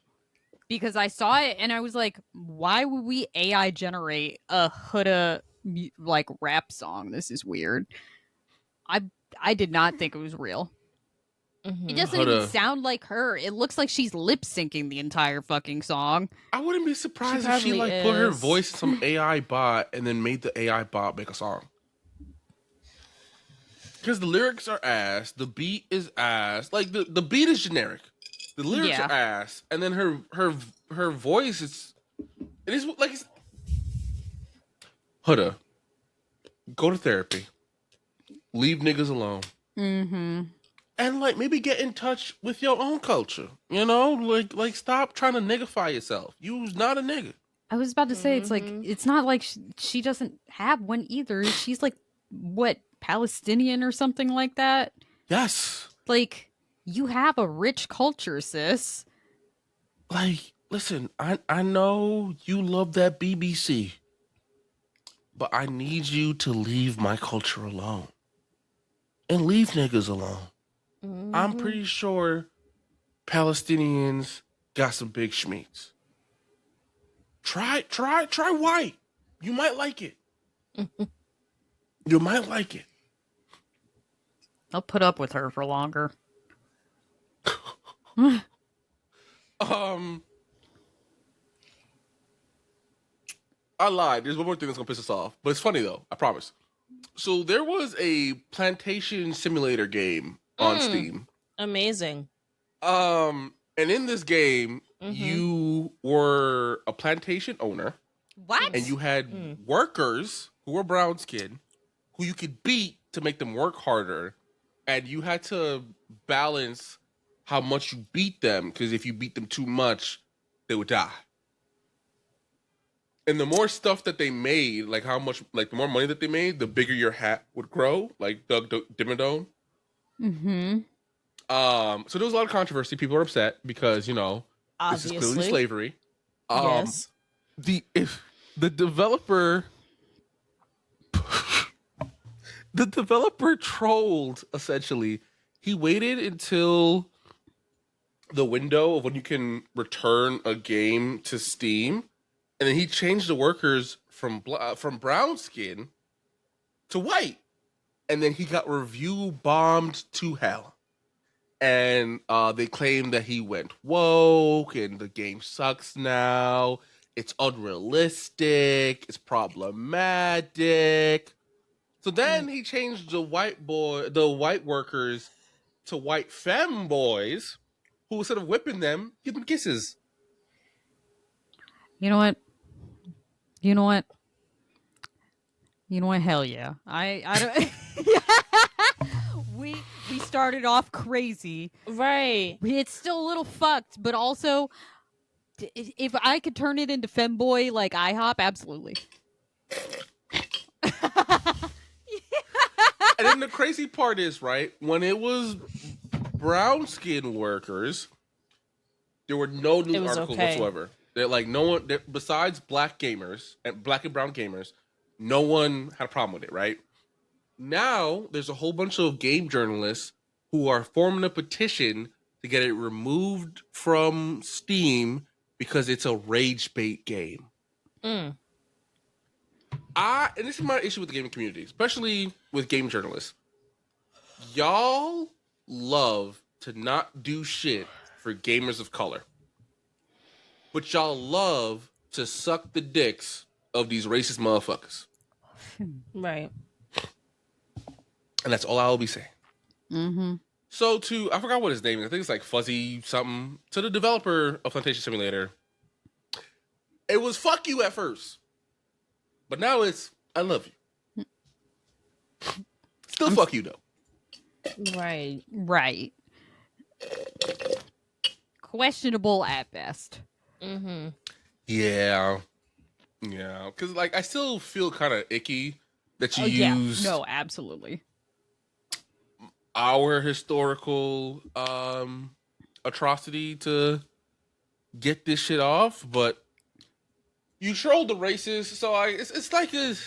Because I saw it and I was like, why would we AI generate a Huda rap song? This is weird. I did not think it was real. Mm-hmm. It doesn't even sound like her. It looks like she's lip syncing the entire fucking song. I wouldn't be surprised if she put her voice in some AI bot and then made the AI bot make a song. because the lyrics are ass, the beat is ass. Like the beat is generic, the lyrics Yeah. are ass, and then her voice is like it's, Huda, go to therapy, leave niggas alone, Mm-hmm. and like maybe get in touch with your own culture. You know, like stop trying to niggify yourself. You's not a nigga. I was about to say, it's like, Mhm. it's not like she doesn't have one either. She's like, what, Palestinian or something like that? Yes. Like, you have a rich culture, sis. Like, listen, I know you love that BBC, but I need you to leave my culture alone and leave niggas alone. I'm Mhm. pretty sure Palestinians got some big schmeats. Try white. You might like it. You might like it. I'll put up with her for longer. Um, I lied. There's one more thing that's gonna piss us off, but it's funny though. I promise. So there was a plantation simulator game on Steam. Amazing. And in this game, Mhm. you were a plantation owner, and What? you had workers who were brown skin, who you could beat to make them work harder, and you had to balance how much you beat them, because if you beat them too much, they would die. And the more stuff that they made, like how much, like the more money that they made, the bigger your hat would grow, like Doug Dimmadome. Mm-hmm. So there was a lot of controversy. People were upset because this is clearly Obviously. slavery. Um, Yes. if the developer, the developer trolled essentially. He waited until the window of when you can return a game to Steam, and then he changed the workers from brown skin to white, and then he got review bombed to hell. And they claim that he went woke and the game sucks now. It's unrealistic. It's problematic. So then he changed the white workers to white femboys, who instead of whipping them, give them kisses. You know what? You know what? You know what? Hell yeah. I don't. we started off crazy. Right. It's still a little fucked, but also, if I could turn it into femboy like IHOP, absolutely. And then the crazy part is, right, when it was brown skin workers, there were no It news was articles okay. whatsoever. They're like no one besides black gamers and black and brown gamers, no one had a problem with it, right? Now there's a whole bunch of game journalists who are forming a petition to get it removed from Steam because it's a rage bait game. Mm. And this is my issue with the gaming community, especially with game journalists. Y'all love to not do shit for gamers of color, but y'all love to suck the dicks of these racist motherfuckers. Right. And that's all I'll be saying. Mm-hmm. So I forgot what his name is. I think it's like Fuzzy something. To the developer of Plantation Simulator, it was fuck you at first, but now it's I love you. Still fuck you though. Right. Right. Questionable at best. Mm-hmm. Yeah, because like I still feel kind of icky that you Yeah. used No, absolutely. our historical atrocity to get this shit off, but you trolled the racists, so it's like it's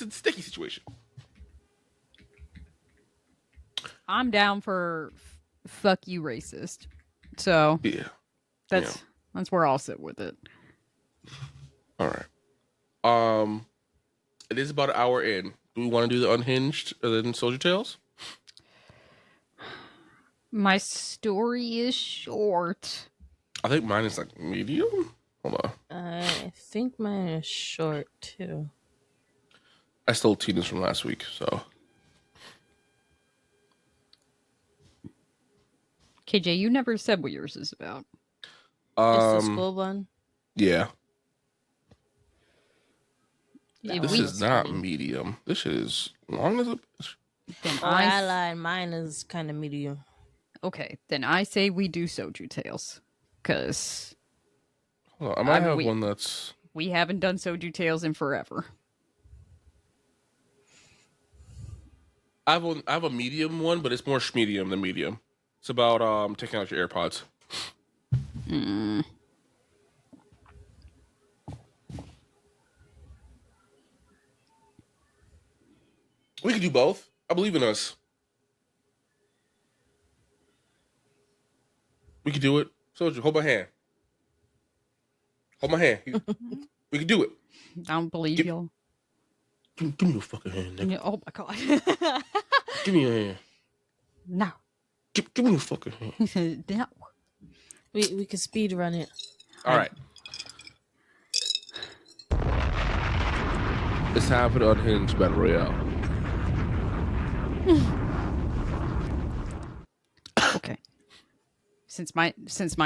a sticky situation. I'm down for fuck you, racist. So Yeah. that's where I'll sit with it. All right. It is about an hour in. Do we want to do the Unhinged or then Soldier Tales? My story is short. I think mine is like medium. Hold on. I think mine is short too. I stole Tina's from last week, so KJ, you never said what yours is about. It's the school one. Yeah. If This is not medium. This shit is long as a bitch. Then I lied. Mine is kind of medium. Okay, then I say we do soju tales. Because Hold on, I might have one that's... we haven't done soju tales in forever. I have a medium one, but it's more schmedium than medium. It's about taking out your AirPods. We can do both. I believe in us. We can do it. Soldier, hold my hand. Hold my hand. We can do it. I don't believe y'all. Give me your fucking hand, nigga. Oh my god. Give me your hand. No. Give me your fucking hand. No. We could speed run it. All right. It's time for the Unhinged Battle Royale. Okay. Since mine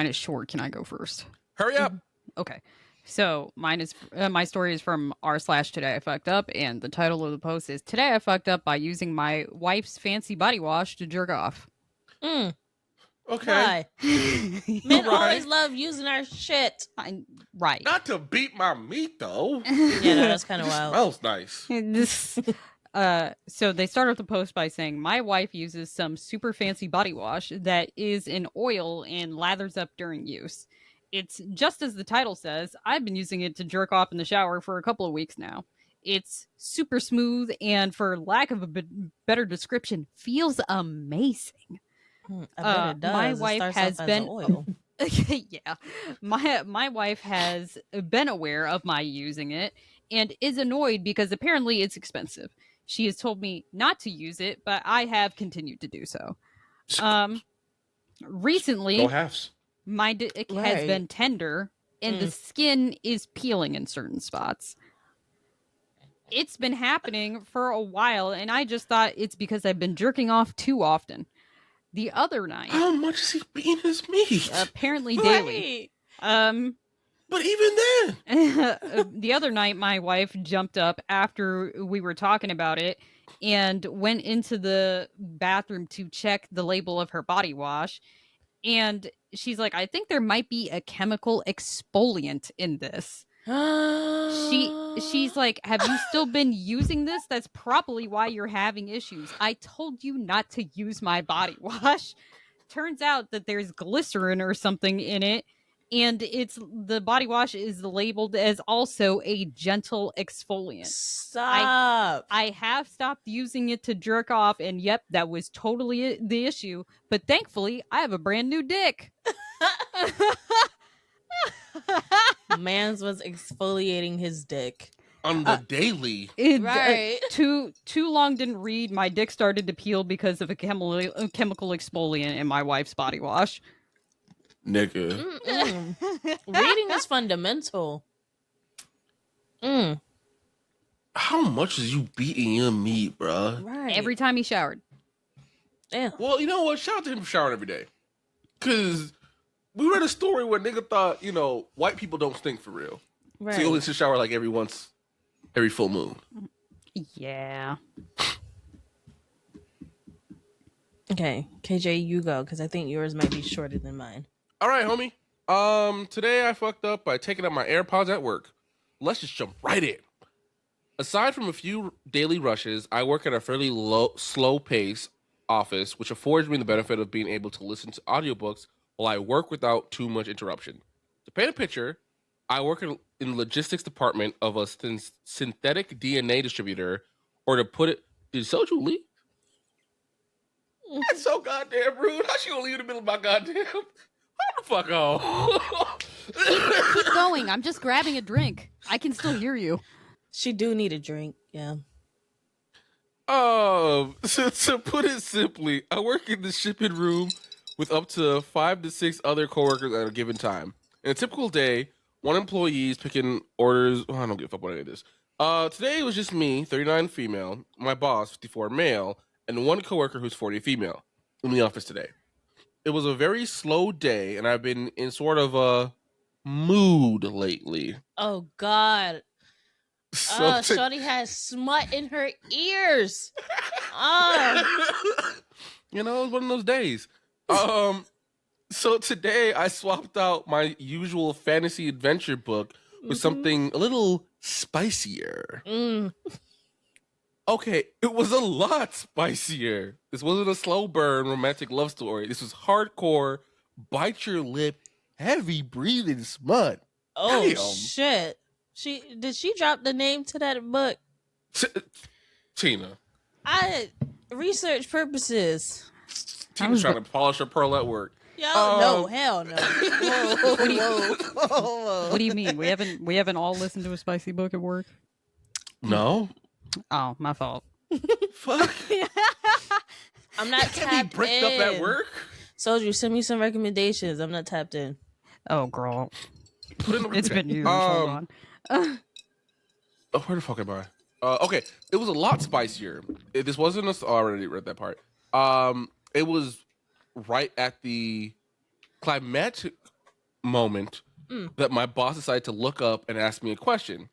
is short, can I go first? Hurry up. Okay. So mine is my story is from r/Today I Fucked Up, and the title of the post is Today I Fucked Up by using my wife's fancy body wash to jerk off. Okay. Why? Men always love using our shit. Right. Not to beat my meat though. Yeah, no, that's kind of wild. Smells nice. So they start off the post by saying, my wife uses some super fancy body wash that is in oil and lathers up during use. It's just as the title says. I've been using it to jerk off in the shower for a couple of weeks now. It's super smooth and, for lack of a better description, feels amazing. I bet it does. My wife has been oil. yeah. My wife has been aware of my using it and is annoyed because apparently it's expensive. She has told me not to use it, but I have continued to do so. Recently, No halves. my dick has been tender and the skin is peeling in certain spots. It's been happening for a while, and I just thought it's because I've been jerking off too often. The other night, how much is he beating his meat? Apparently daily. But even then, the other night, my wife jumped up after we were talking about it and went into the bathroom to check the label of her body wash. And she's like, I think there might be a chemical exfoliant in this. She's like, have you still been using this? That's probably why you're having issues. I told you not to use my body wash. Turns out that there's glycerin or something in it, and the body wash is labeled as also a gentle exfoliant. Stop. I have stopped using it to jerk off, and yep, that was totally the issue. But thankfully, I have a brand new dick. Mans was exfoliating his dick on the daily. Right. Too long didn't read. My dick started to peel because of a chemical exfoliant in my wife's body wash. Nigga. Reading is fundamental. How much is you beating your meat, bruh? Right. Every time he showered. Yeah. Well, you know what? Shout out to him for showering every day. Because we read a story where nigga thought, white people don't stink for real. Right. So he only should shower like every full moon. Yeah. Okay, KJ, you go, because I think yours might be shorter than mine. All right, homie. Today I fucked up by taking out my AirPods at work. Let's just jump right in. Aside from a few daily rushes, I work at a fairly slow pace office, which affords me the benefit of being able to listen to audiobooks while I work without too much interruption. To paint a picture, I work in the logistics department of a synthetic DNA distributor, or to put it, did Soju leave? That's so goddamn rude. How she gonna leave in the middle of my goddamn? Hold the fuck on. Keep going. I'm just grabbing a drink. I can still hear you. She do need a drink, yeah. To put it simply, I work in the shipping room with up to 5 to 6 other coworkers at a given time. In a typical day, one employee is picking orders. Oh, I don't give a fuck what any of this. Today it was just me, 39 female, my boss, 54 male, and one coworker who's 40 female in the office today. it was a very slow day, and I've been in sort of a mood lately. Oh God. So Shorty has smut in her ears. Oh. you know, it was one of those days. So today I swapped out my usual fantasy adventure book with something a little spicier. Okay, it was a lot spicier. This wasn't a slow burn romantic love story. This was hardcore, bite your lip, heavy breathing smut. Oh Damn. shit. She drop the name to that book? Tina. Research purposes. Tina's trying to polish her pearl at work. Yo, no, hell no. Whoa. What do you mean? We haven't all listened to a spicy book at work? No. Oh, my fault. Fuck. I'm not tapped be bricked in. up at work? Soldier, send me some recommendations. I'm not tapped in. Oh, girl. Put in the It's been years. Hold on. Oh, where the fuck am I? Okay, it was a lot spicier. This wasn't I already read that part. It was right at the climactic moment that my boss decided to look up and ask me a question.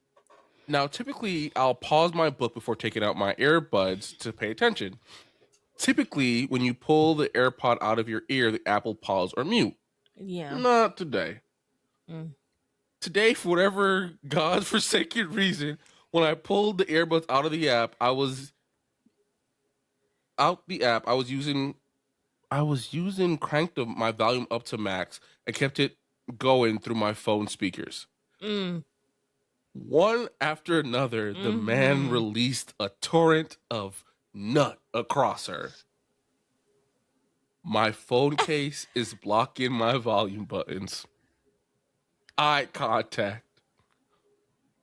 Now, typically, I'll pause my book before taking out my earbuds to pay attention. Typically, when you pull the AirPod out of your ear, the app will pause or mute. Yeah. Not today. Today, for whatever godforsaken reason, when I pulled the earbuds out of the app, I was using cranked my volume up to max and kept it going through my phone speakers. One after another, the man released a torrent of nut across her. My phone case is blocking my volume buttons. Eye contact.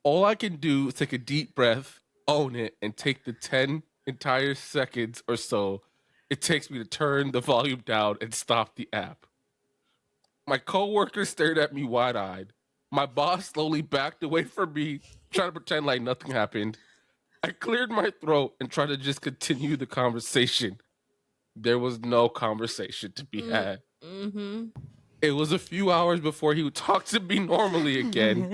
All I can do is take a deep breath, own it, and take the 10 entire seconds or so it takes me to turn the volume down and stop the app. My coworker stared at me wide-eyed. My boss slowly backed away from me, trying to pretend like nothing happened. I cleared my throat and tried to just continue the conversation. There was no conversation to be had. It was a few hours before he would talk to me normally again.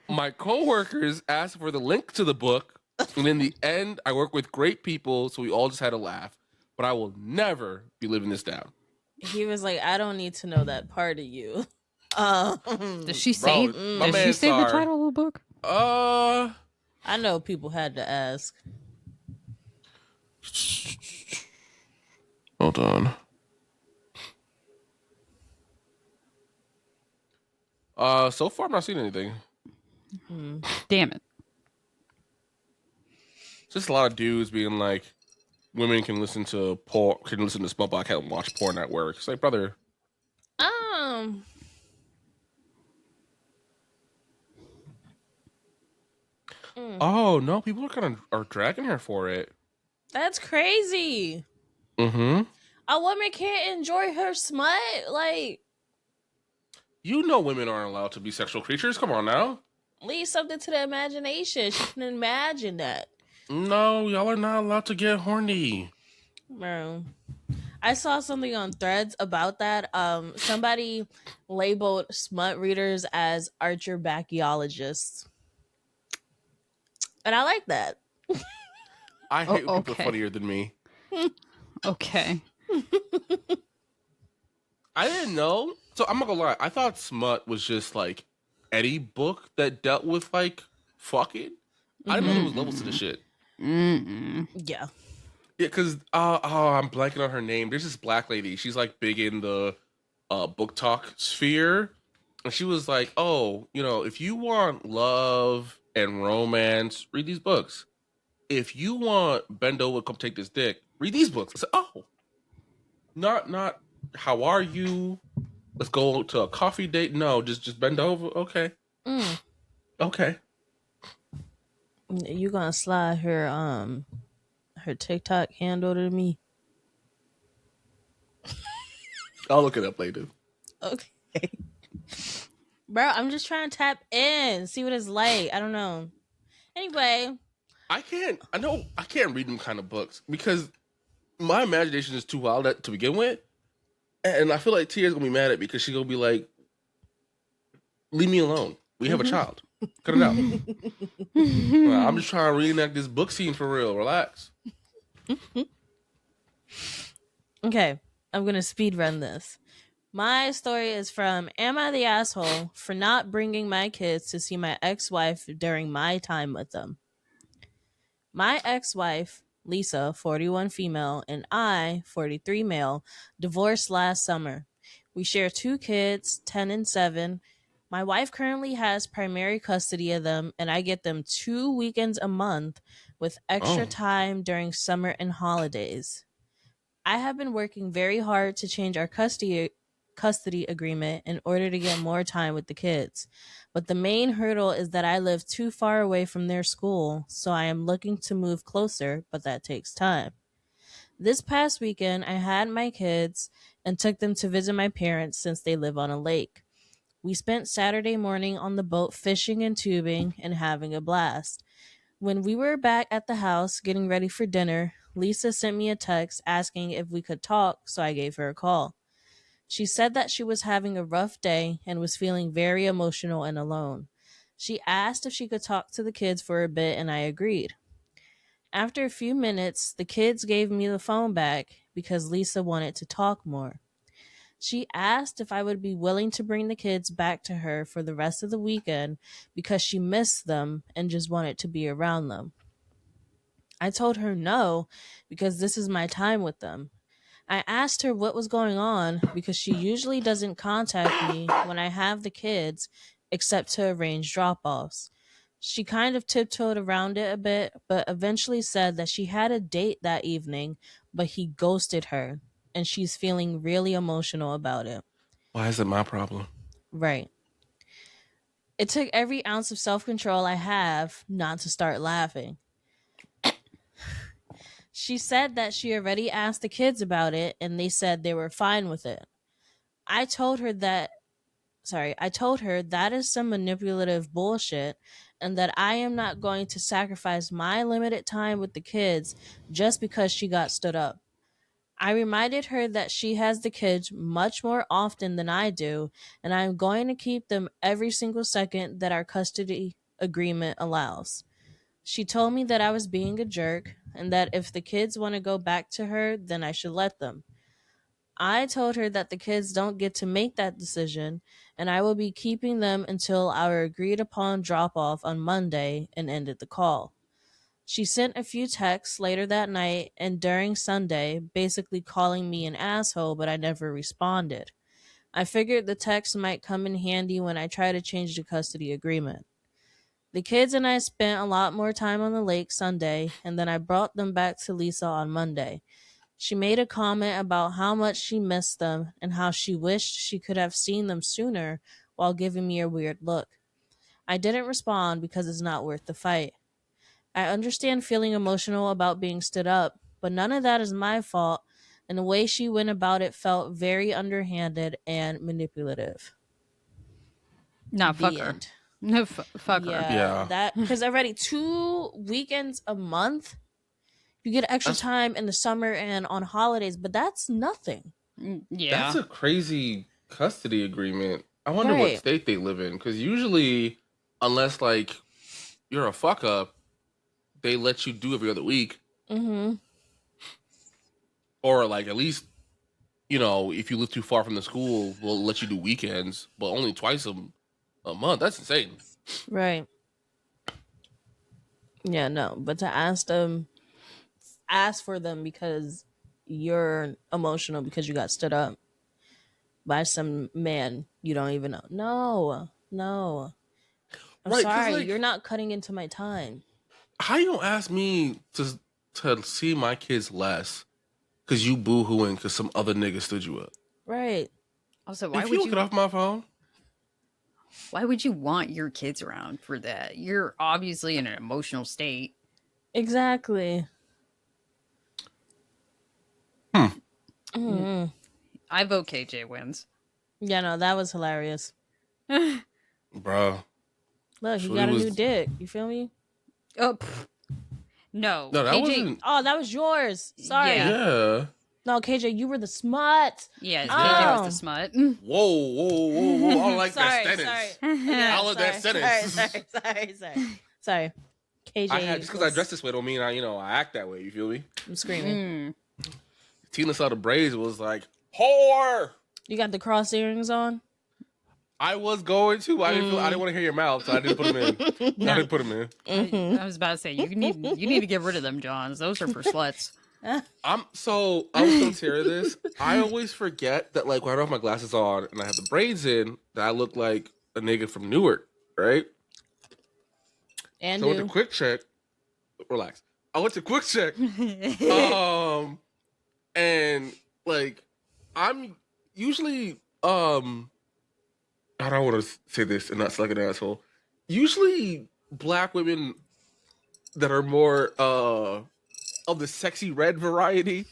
My coworkers asked for the link to the book, and in the end, I work with great people, so we all just had a laugh. But I will never be living this down. He was like, I don't need to know that part of you. Does she say? Does she say the title of the book? I know people had to ask. Hold on. So far I'm not seeing anything. Damn it. Just a lot of dudes being like, women can listen to porn, can listen to smut, but I can't watch porn at work. It's like, brother. Oh no, people are dragging her for it. That's crazy. A woman can't enjoy her smut. Like, you know, women aren't allowed to be sexual creatures. Come on now. Leave something to the imagination. She can imagine that. No, y'all are not allowed to get horny. Bro. I saw something on Threads about that. Somebody labeled smut readers as archer backyologists. And I like that. I hate when people are funnier than me. Okay. I didn't know. So I'm not gonna lie. I thought smut was just like any book that dealt with like fucking. I didn't know there was levels to the shit. Yeah. Yeah, because I'm blanking on her name. There's this black lady. She's like big in the book talk sphere, and she was like, "Oh, you know, if you want love and romance, read these books. If you want bend over, come take this dick, read these books." I said, "Oh, not how are you? Let's go to a coffee date. No, just bend over. Okay, okay." You gonna slide her TikTok handle to me? I'll look it up later. Okay. Bro, I'm just trying to tap in, see what it's like. I don't know. Anyway. I can't read them kind of books because my imagination is too wild to begin with, and I feel like Tia's gonna be mad at me because she's gonna be like, "Leave me alone. We have a child. Cut it out. I'm just trying to reenact this book scene for real. Relax." Okay, I'm gonna speed run this. My story is from Am I the Asshole for Not Bringing My Kids to See My Ex-Wife During My Time with Them? My ex-wife, Lisa, 41 female, and I, 43 male, divorced last summer. We share 2 kids, 10 and 7. My wife currently has primary custody of them, and I get them 2 weekends a month with extra Oh, time during summer and holidays. I have been working very hard to change our custody agreement in order to get more time with the kids. But the main hurdle is that I live too far away from their school, so I am looking to move closer, but that takes time. This past weekend, I had my kids and took them to visit my parents since they live on a lake. We spent Saturday morning on the boat fishing and tubing and having a blast. When we were back at the house getting ready for dinner, Lisa sent me a text asking if we could talk, so I gave her a call. She said that she was having a rough day and was feeling very emotional and alone. She asked if she could talk to the kids for a bit, and I agreed. After a few minutes, the kids gave me the phone back because Lisa wanted to talk more. She asked if I would be willing to bring the kids back to her for the rest of the weekend because she missed them and just wanted to be around them. I told her no because this is my time with them. I asked her what was going on because she usually doesn't contact me when I have the kids except to arrange drop offs. She kind of tiptoed around it a bit, but eventually said that she had a date that evening, but he ghosted her, and she's feeling really emotional about it. why is it my problem? Right. It took every ounce of self control I have not to start laughing. She said that she already asked the kids about it and they said they were fine with it. I told her that I told her that is some manipulative bullshit and that I am not going to sacrifice my limited time with the kids just because she got stood up. I reminded her that she has the kids much more often than I do, and I am going to keep them every single second that our custody agreement allows. She told me that I was being a jerk and that if the kids want to go back to her, then I should let them. I told her that the kids don't get to make that decision and I will be keeping them until our agreed upon drop off on Monday and ended the call. She sent a few texts later that night and during Sunday, basically calling me an asshole, but I never responded. I figured the text might come in handy when I try to change the custody agreement. The kids and I spent a lot more time on the lake Sunday, and then I brought them back to Lisa on Monday. She made a comment about how much she missed them and how she wished she could have seen them sooner while giving me a weird look. I didn't respond because it's not worth the fight. I understand feeling emotional about being stood up, but none of that is my fault, and the way she went about it felt very underhanded and manipulative. Nah, fuck The her. end. No, fuck her. Yeah, Yeah, that because already 2 weekends a month, you get extra that's time in the summer and on holidays, but that's nothing. that's Yeah. a crazy custody agreement. I wonder what Right. state they live in because usually, unless like you're a fuck up, they let you do every other week, Mm-hmm. or like at least if you live too far from the school, we'll let you do weekends, but only twice a month. That's insane. Right. Yeah, no. But to ask for them because you're emotional because you got stood up by some man you don't even know. No. No. I'm Right? Because sorry, like, you're not cutting into my time. how you gonna ask me to see my kids less because you boo-hooing because some other nigga stood you up? Right. Also, If you don't get off my phone, why would you want your kids around for that? You're obviously in an emotional state. Exactly. hmm, Mm-hmm. I vote KJ wins. Yeah, no, that was hilarious. bro, Look, he Shorty got a new was dick. You feel me? Oh, No, No, that KJ. wasn't. Oh, that was yours. Sorry. Yeah. Yeah. No, KJ, you were the smut. Yeah, Oh. KJ was the smut. Whoa, whoa, whoa, whoa! I don't like Sorry, that sentence. sorry. I love that sentence. Sorry. KJ. I had just because I dress this way don't mean I act that way. You feel me? I'm screaming. Tina saw the braids was like whore. You got the cross earrings on? I was going to. I didn't want to hear your mouth, so I didn't put them in. I didn't put them in. I was about to say you need to get rid of them, Johns. Those are for sluts. I was so tired of this. I always forget that like when I don't have my glasses on and I have the braids in, that I look like a nigga from Newark, right? And so I went to Quick Check. Relax. I went to Quick Check. And like I'm usually I don't want to say this and not sound like an asshole. Usually black women that are more of the sexy red variety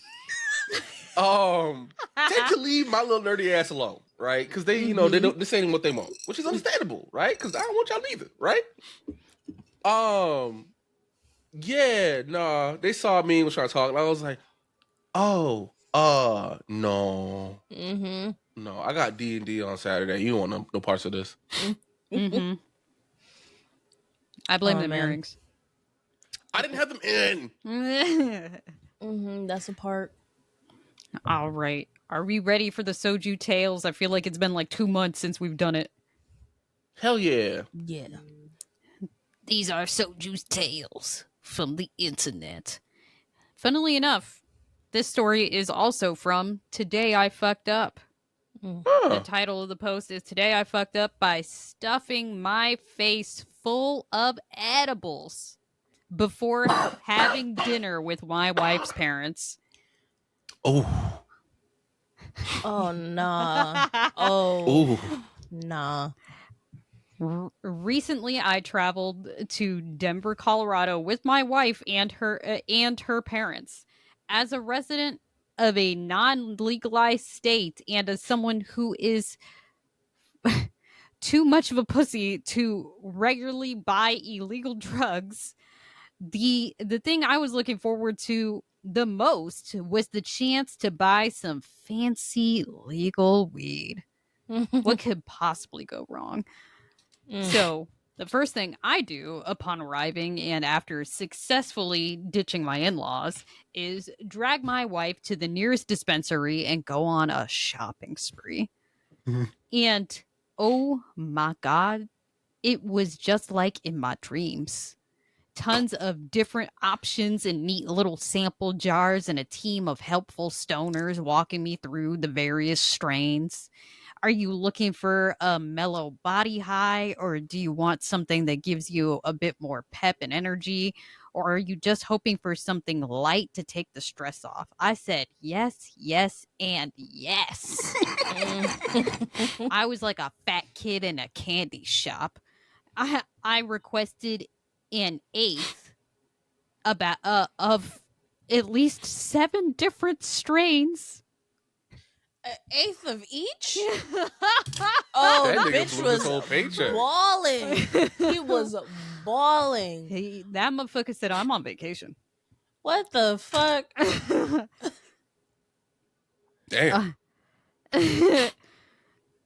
tend to leave my little nerdy ass alone, right? Because they they don't, this ain't what they want, which is understandable, right? Because I don't want y'all either, right? Yeah, nah, they saw me and was trying to talk, and I was like, oh, no. No, I got D&D on Saturday. You don't want no parts of this. I blame them earrings. I didn't have them in. That's a part. All right. Are we ready for the soju tales? I feel like it's been like 2 months since we've done it. Hell yeah. Yeah. These are soju's tales from the internet. Funnily enough, this story is also from Today I Fucked Up. The title of the post is Today I Fucked Up by Stuffing My Face Full of Edibles before having dinner with my wife's parents. Oh. Oh, nah. Oh. Nah. Recently, I traveled to Denver, Colorado with my wife and her parents. As a resident of a non-legalized state and as someone who is too much of a pussy to regularly buy illegal drugs, the thing I was looking forward to the most was the chance to buy some fancy legal weed. What could possibly go wrong? So the first thing I do upon arriving and after successfully ditching my in-laws is drag my wife to the nearest dispensary and go on a shopping spree. And oh my God, it was just like in my dreams. Tons of different options and neat little sample jars and a team of helpful stoners walking me through the various strains. Are you looking for a mellow body high, or do you want something that gives you a bit more pep and energy? Or are you just hoping for something light to take the stress off? I said yes, yes, and yes. I was like a fat kid in a candy shop. I requested an eighth of at least 7 different strains. An eighth of each? Oh, That nigga bitch blew his was whole paycheck. balling. He was balling. That motherfucker said, I'm on vacation. What the fuck? Damn.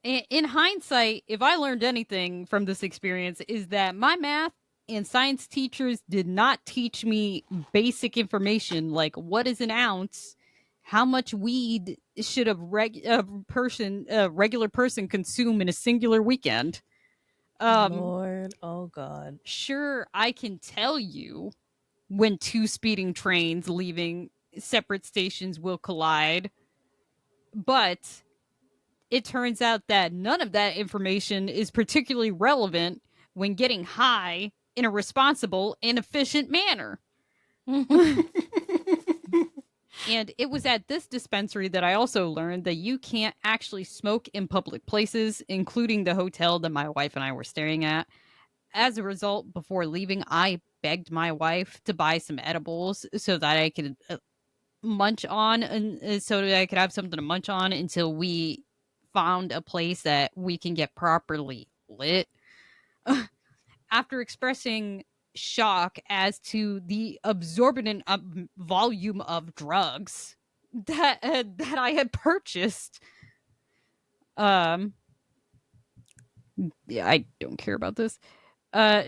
In hindsight, if I learned anything from this experience, is that my math and science teachers did not teach me basic information like what is an ounce, how much weed should a regular person consume in a singular weekend. Lord, oh God. Sure, I can tell you when 2 speeding trains leaving separate stations will collide, but it turns out that none of that information is particularly relevant when getting high in a responsible and efficient manner. And it was at this dispensary that I also learned that you can't actually smoke in public places, including the hotel that my wife and I were staying at. As a result, before leaving, I begged my wife to buy some edibles so that I could munch on, and so that I could have something to munch on until we found a place that we can get properly lit. After expressing shock as to the absorbent volume of drugs that I had purchased. Yeah, I don't care about this.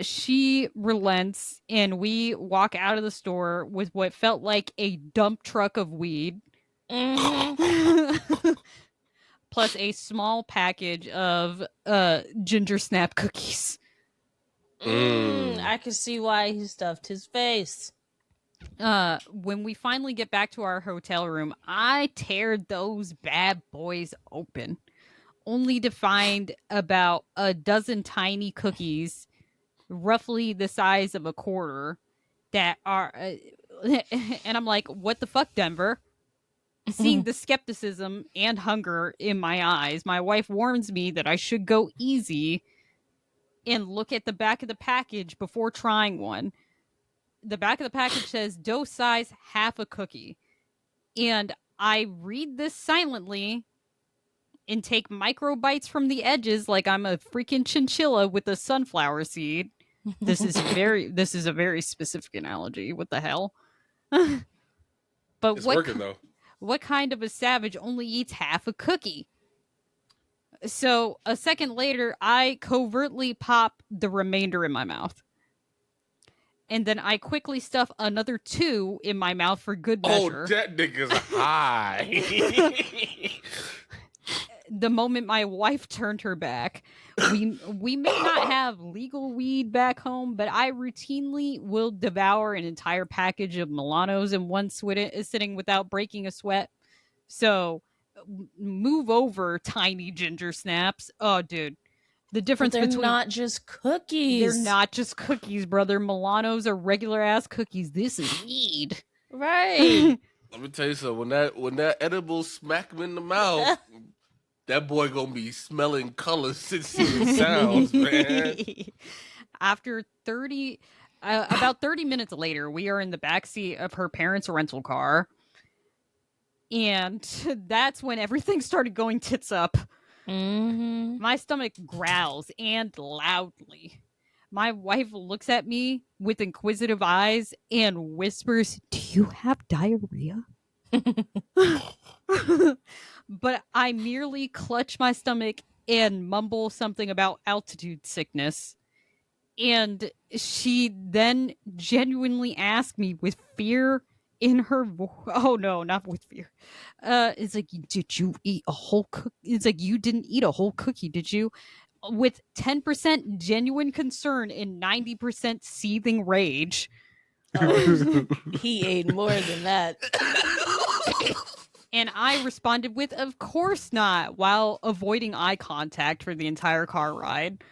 She relents, and we walk out of the store with what felt like a dump truck of weed. Mm-hmm. Plus a small package of ginger snap cookies. I can see why he stuffed his face. When we finally get back to our hotel room, I tear those bad boys open, only to find about a dozen tiny cookies, roughly the size of a quarter, that are. And I'm like, what the fuck, Denver? Seeing the skepticism and hunger in my eyes, my wife warns me that I should go easy and look at the back of the package before trying one. The back of the package says dose size half a cookie. And I read this silently and take micro bites from the edges like I'm a freaking chinchilla with a sunflower seed. This is a very specific analogy. What the hell? But It's working though. What kind of a savage only eats half a cookie? So a second later, I covertly pop the remainder in my mouth. And then I quickly stuff another 2 in my mouth for good measure. Oh, that nigga's high. The moment my wife turned her back, we may not have legal weed back home, but I routinely will devour an entire package of Milanos in one sitting without breaking a sweat. So move over, tiny ginger snaps. Oh, dude. The difference they're between not just cookies. They're not just cookies, brother. Milanos are regular ass cookies. This is weed. Right. Let me tell you something. When that edible smack him in the mouth, that boy gonna be smelling colors and seeing sounds, man. After about 30 minutes later, we are in the backseat of her parents' rental car. And that's when everything started going tits up. Mm-hmm. My stomach growls, and loudly. My wife looks at me with inquisitive eyes and whispers, "Do you have diarrhea?" But I merely clutch my stomach and mumble something about altitude sickness. And she then genuinely asked me with fear in her oh no, not with fear. It's like, did you eat a whole cookie? It's like, you didn't eat a whole cookie, did you? With 10% genuine concern and 90% seething rage. Oh, he ate more than that. And I responded with, "Of course not," while avoiding eye contact for the entire car ride.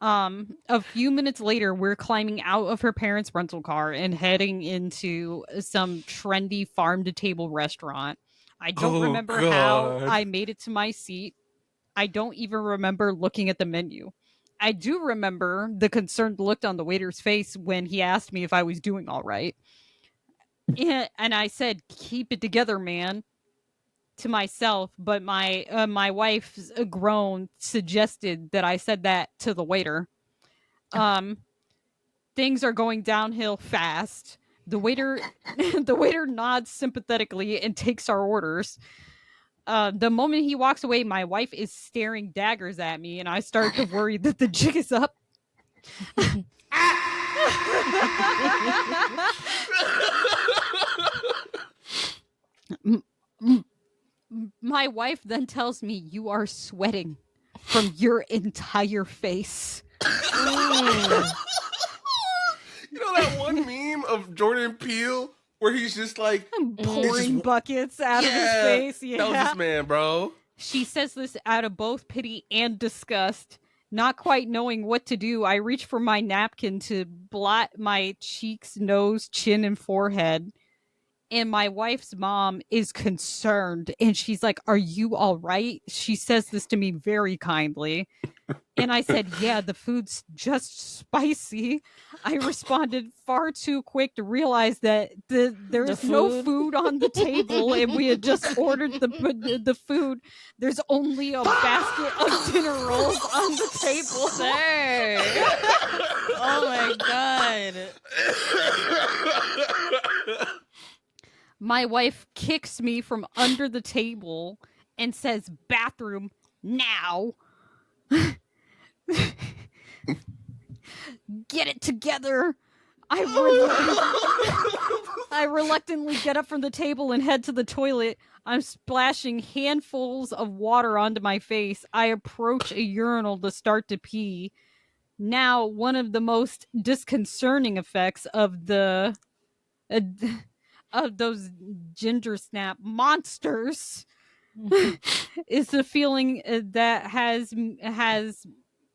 A few minutes later, we're climbing out of her parents' rental car and heading into some trendy farm-to-table restaurant. I don't remember how I made it to my seat. I don't even remember looking at the menu. I do remember the concerned look on the waiter's face when he asked me if I was doing all right. And I said, "Keep it together, man," to myself, but my wife's groan suggested that I said that to the waiter. Things are going downhill fast. The waiter nods sympathetically and takes our orders. The moment he walks away, my wife is staring daggers at me, and I start to worry that the jig is up. My wife then tells me, "You are sweating from your entire face." You know that one meme of Jordan Peele where he's just like pouring buckets out of his face? Yeah. That was this man, bro. She says this out of both pity and disgust. Not quite knowing what to do, I reach for my napkin to blot my cheeks, nose, chin, and forehead. And my wife's mom is concerned, and she's like, "Are you all right?" She says this to me very kindly. And I said, "Yeah, the food's just spicy." I responded far too quick to realize that there is no food on the table, and we had just ordered the food. There's only a basket of dinner rolls on the table. Sir. Oh my god. My wife kicks me from under the table and says, "Bathroom now." Get it together. I reluctantly get up from the table and head to the toilet. I'm splashing handfuls of water onto my face. I approach a urinal to start to pee. Now, one of the most disconcerting effects of the of those ginger snap monsters is the feeling that has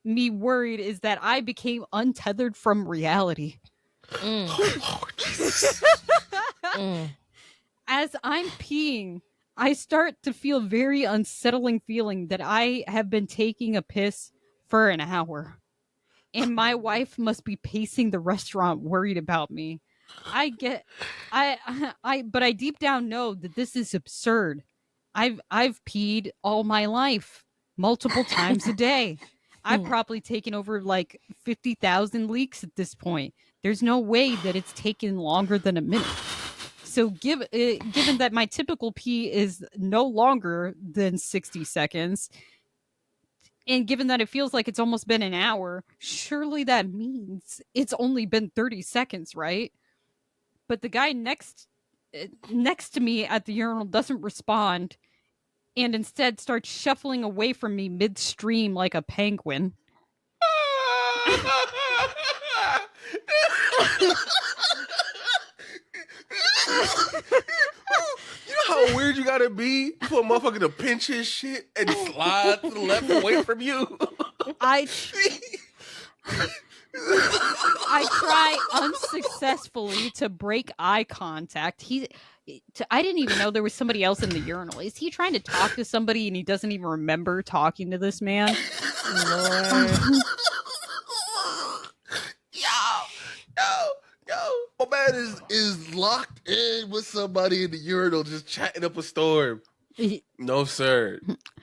me worried is that I became untethered from reality. As I'm peeing, I start to feel very unsettling feeling that I have been taking a piss for an hour. And my wife must be pacing the restaurant worried about me. But I deep down know that this is absurd. I've peed all my life, multiple times a day. I've probably taken over like 50,000 leaks at this point. There's no way that it's taken longer than a minute. So given that my typical pee is no longer than 60 seconds, and given that it feels like it's almost been an hour, surely that means it's only been 30 seconds, right? But the guy next to me at the urinal doesn't respond and instead starts shuffling away from me midstream like a penguin. You know how weird you gotta be for a motherfucker to pinch his shit and slide to the left away from you? I try unsuccessfully to break eye contact. I didn't even know there was somebody else in the urinal. Is he trying to talk to somebody and he doesn't even remember talking to this man? Lord. Yo, my man is locked in with somebody in the urinal just chatting up a storm. No, sir.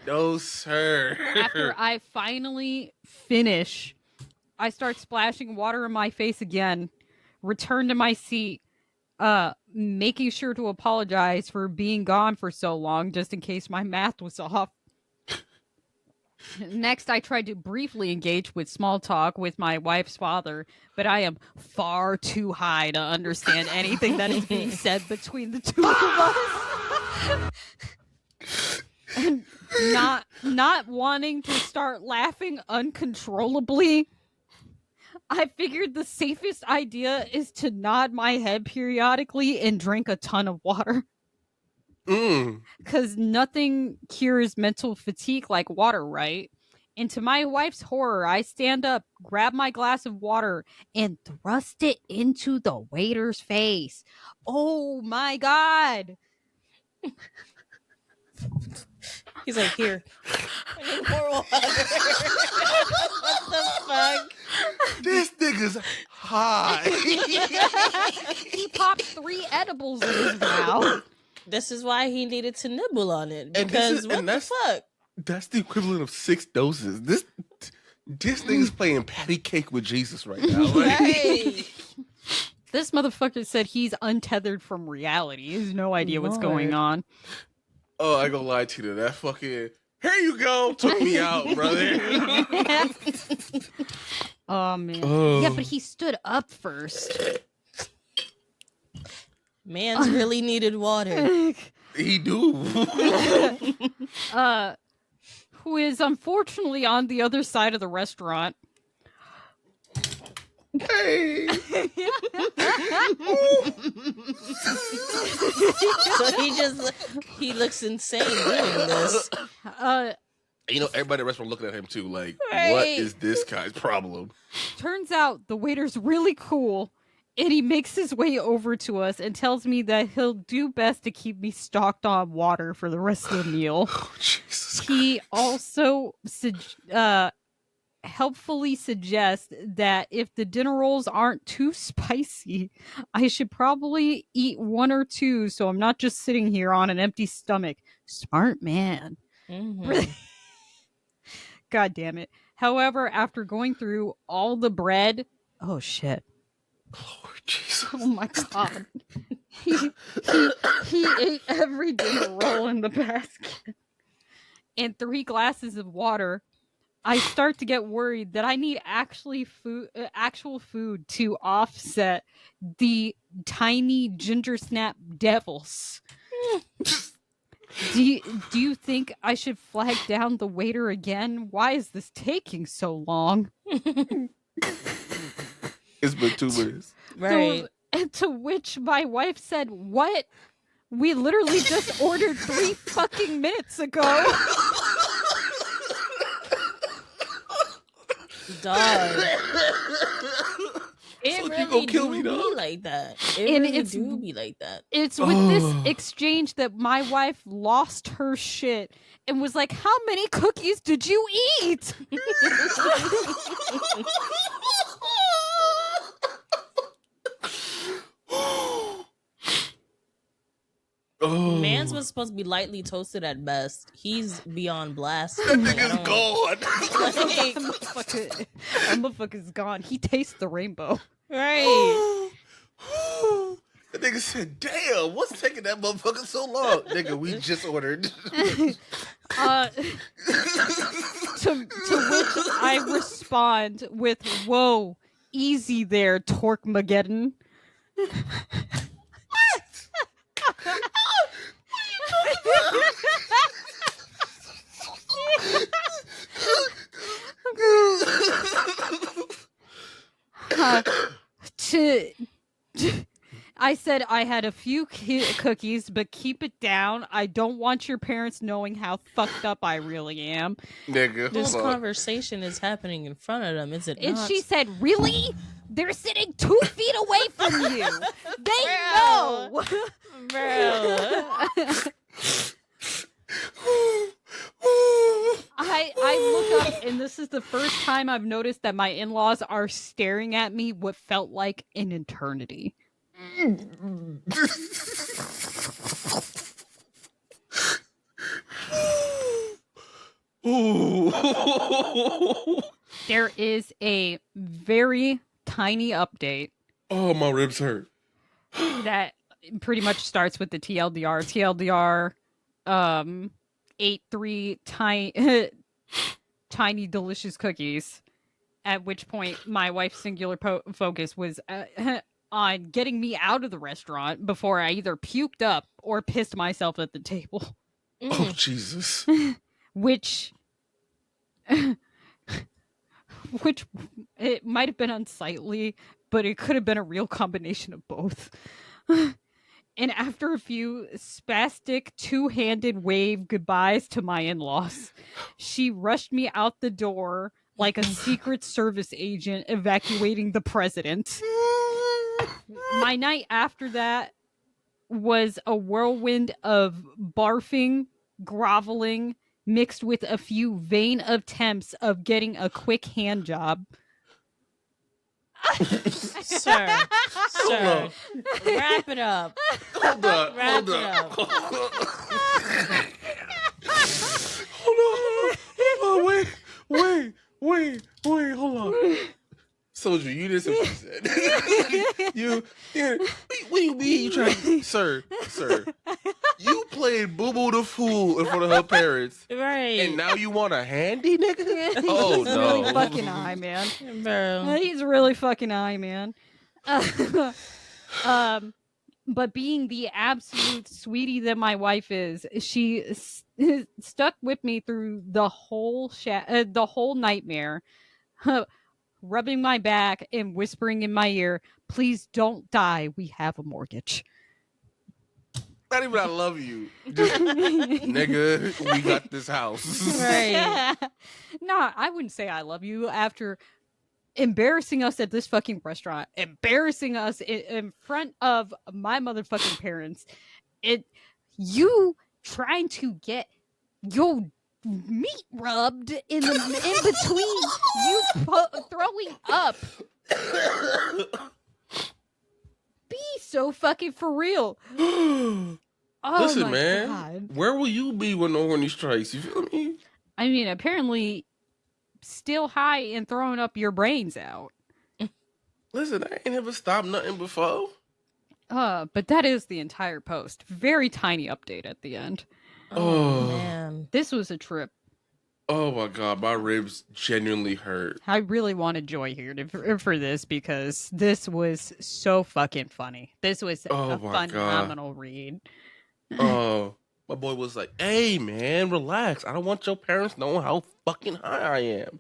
No, sir. After I finally finish, I start splashing water in my face again, return to my seat, making sure to apologize for being gone for so long, just in case my math was off. Next, I tried to briefly engage with small talk with my wife's father, but I am far too high to understand anything that is being said between the two of us. And not wanting to start laughing uncontrollably, I figured the safest idea is to nod my head periodically and drink a ton of water. Because nothing cures mental fatigue like water, right? And to my wife's horror, I stand up, grab my glass of water, and thrust it into the waiter's face. Oh my God. He's like, here. I need more water. What the fuck? This nigga's high. He popped 3 edibles in his mouth. This is why he needed to nibble on it. Because what the fuck? That's the equivalent of 6 doses. This nigga's playing patty cake with Jesus right now. Right. This motherfucker said he's untethered from reality. He has no idea what's going on. Oh, I ain't gonna lie to you. That fucking, here you go, took me out, brother. Oh, man. Yeah, but he stood up first. Man's really needed water. He do. Who is unfortunately on the other side of the restaurant. Hey. So he looks insane doing this. You know, everybody at the restaurant looking at him too, like, right. What is this guy's problem? Turns out the waiter's really cool, and he makes his way over to us and tells me that he'll do best to keep me stocked on water for the rest of the meal. Oh, Jesus he also helpfully suggests that if the dinner rolls aren't too spicy, I should probably eat 1 or 2 so I'm not just sitting here on an empty stomach. Smart man. Mm-hmm. God damn it. However, after going through all the bread, oh shit. Lord Jesus. Oh my god. He ate every dinner roll in the basket and 3 glasses of water. I start to get worried that I need actual food to offset the tiny ginger snap devils. Do you think I should flag down the waiter again? Why is this taking so long? It's been 2 minutes. Right. To which my wife said, "What? We literally just ordered 3 fucking minutes ago." Dog. It So you really gonna kill do me, be dog? like that. It And really it's- do be like that. It's with this Oh. exchange that my wife lost her shit and was like, "How many cookies did you eat?" Oh. Man's was supposed to be lightly toasted at best. He's beyond blast. That Like, I nigga's don't- gone. That motherfucker's gone. He tastes the rainbow. Right. That nigga said, damn, what's taking that motherfucker so long? Nigga, we just ordered. To which I respond with, "Whoa, easy there, Torquemageddon." I said I had a few cookies, but keep it down. I don't want your parents knowing how fucked up I really am. Nigga, This hold on. conversation is happening in front of them, is it And not? she said, "Really? They're sitting 2 feet away from you. They Bro. know." Bro. I look up, and this is the first time I've noticed that my in-laws are staring at me what felt like an eternity. Ooh. There is a very tiny update Oh, my ribs hurt. that pretty much starts with the TLDR. TLDR, ate 3 tiny, tiny delicious cookies. At which point, my wife's singular focus was on getting me out of the restaurant before I either puked up or pissed myself at the table. Oh, Jesus. Which it might have been unsightly, but it could have been a real combination of both. And after a few spastic two-handed wave goodbyes to my in-laws, she rushed me out the door like a Secret Service agent evacuating the president. My night after that was a whirlwind of barfing, groveling, mixed with a few vain attempts of getting a quick hand job. Sir, Hold wrap it up. Hold up. Wrap Hold it up. up. Hold on. Wait. Hold on. Soldier, you didn't say what you said. What do you mean you trying to... Sir. You played Boo Boo the Fool in front of her parents. Right. And now you want a handy, nigga? Oh, He's no. really fucking high, man. Bro. He's really fucking high, man. But being the absolute sweetie that my wife is, she stuck with me through the whole nightmare, rubbing my back and whispering in my ear, "Please don't die. We have a mortgage." Not even I love you. Just, nigga, we got this house. Right. No, I wouldn't say I love you after embarrassing us at this fucking restaurant, embarrassing us in front of my motherfucking parents. You trying to get your meat rubbed in between you throwing up. Be so fucking for real. Oh, Listen, my man. God. Where will you be when no horny strikes? You feel me? I mean, apparently still high and throwing up your brains out. Listen, I ain't ever stopped nothing before. But that is the entire post. Very tiny update at the end. Oh, Oh. man. This was a trip. Oh my god, my ribs genuinely hurt. I really wanted Joy here for this because this was so fucking funny. This was Oh a my god. phenomenal read. Oh, my boy was like, "Hey man, relax. I don't want your parents knowing how fucking high I am."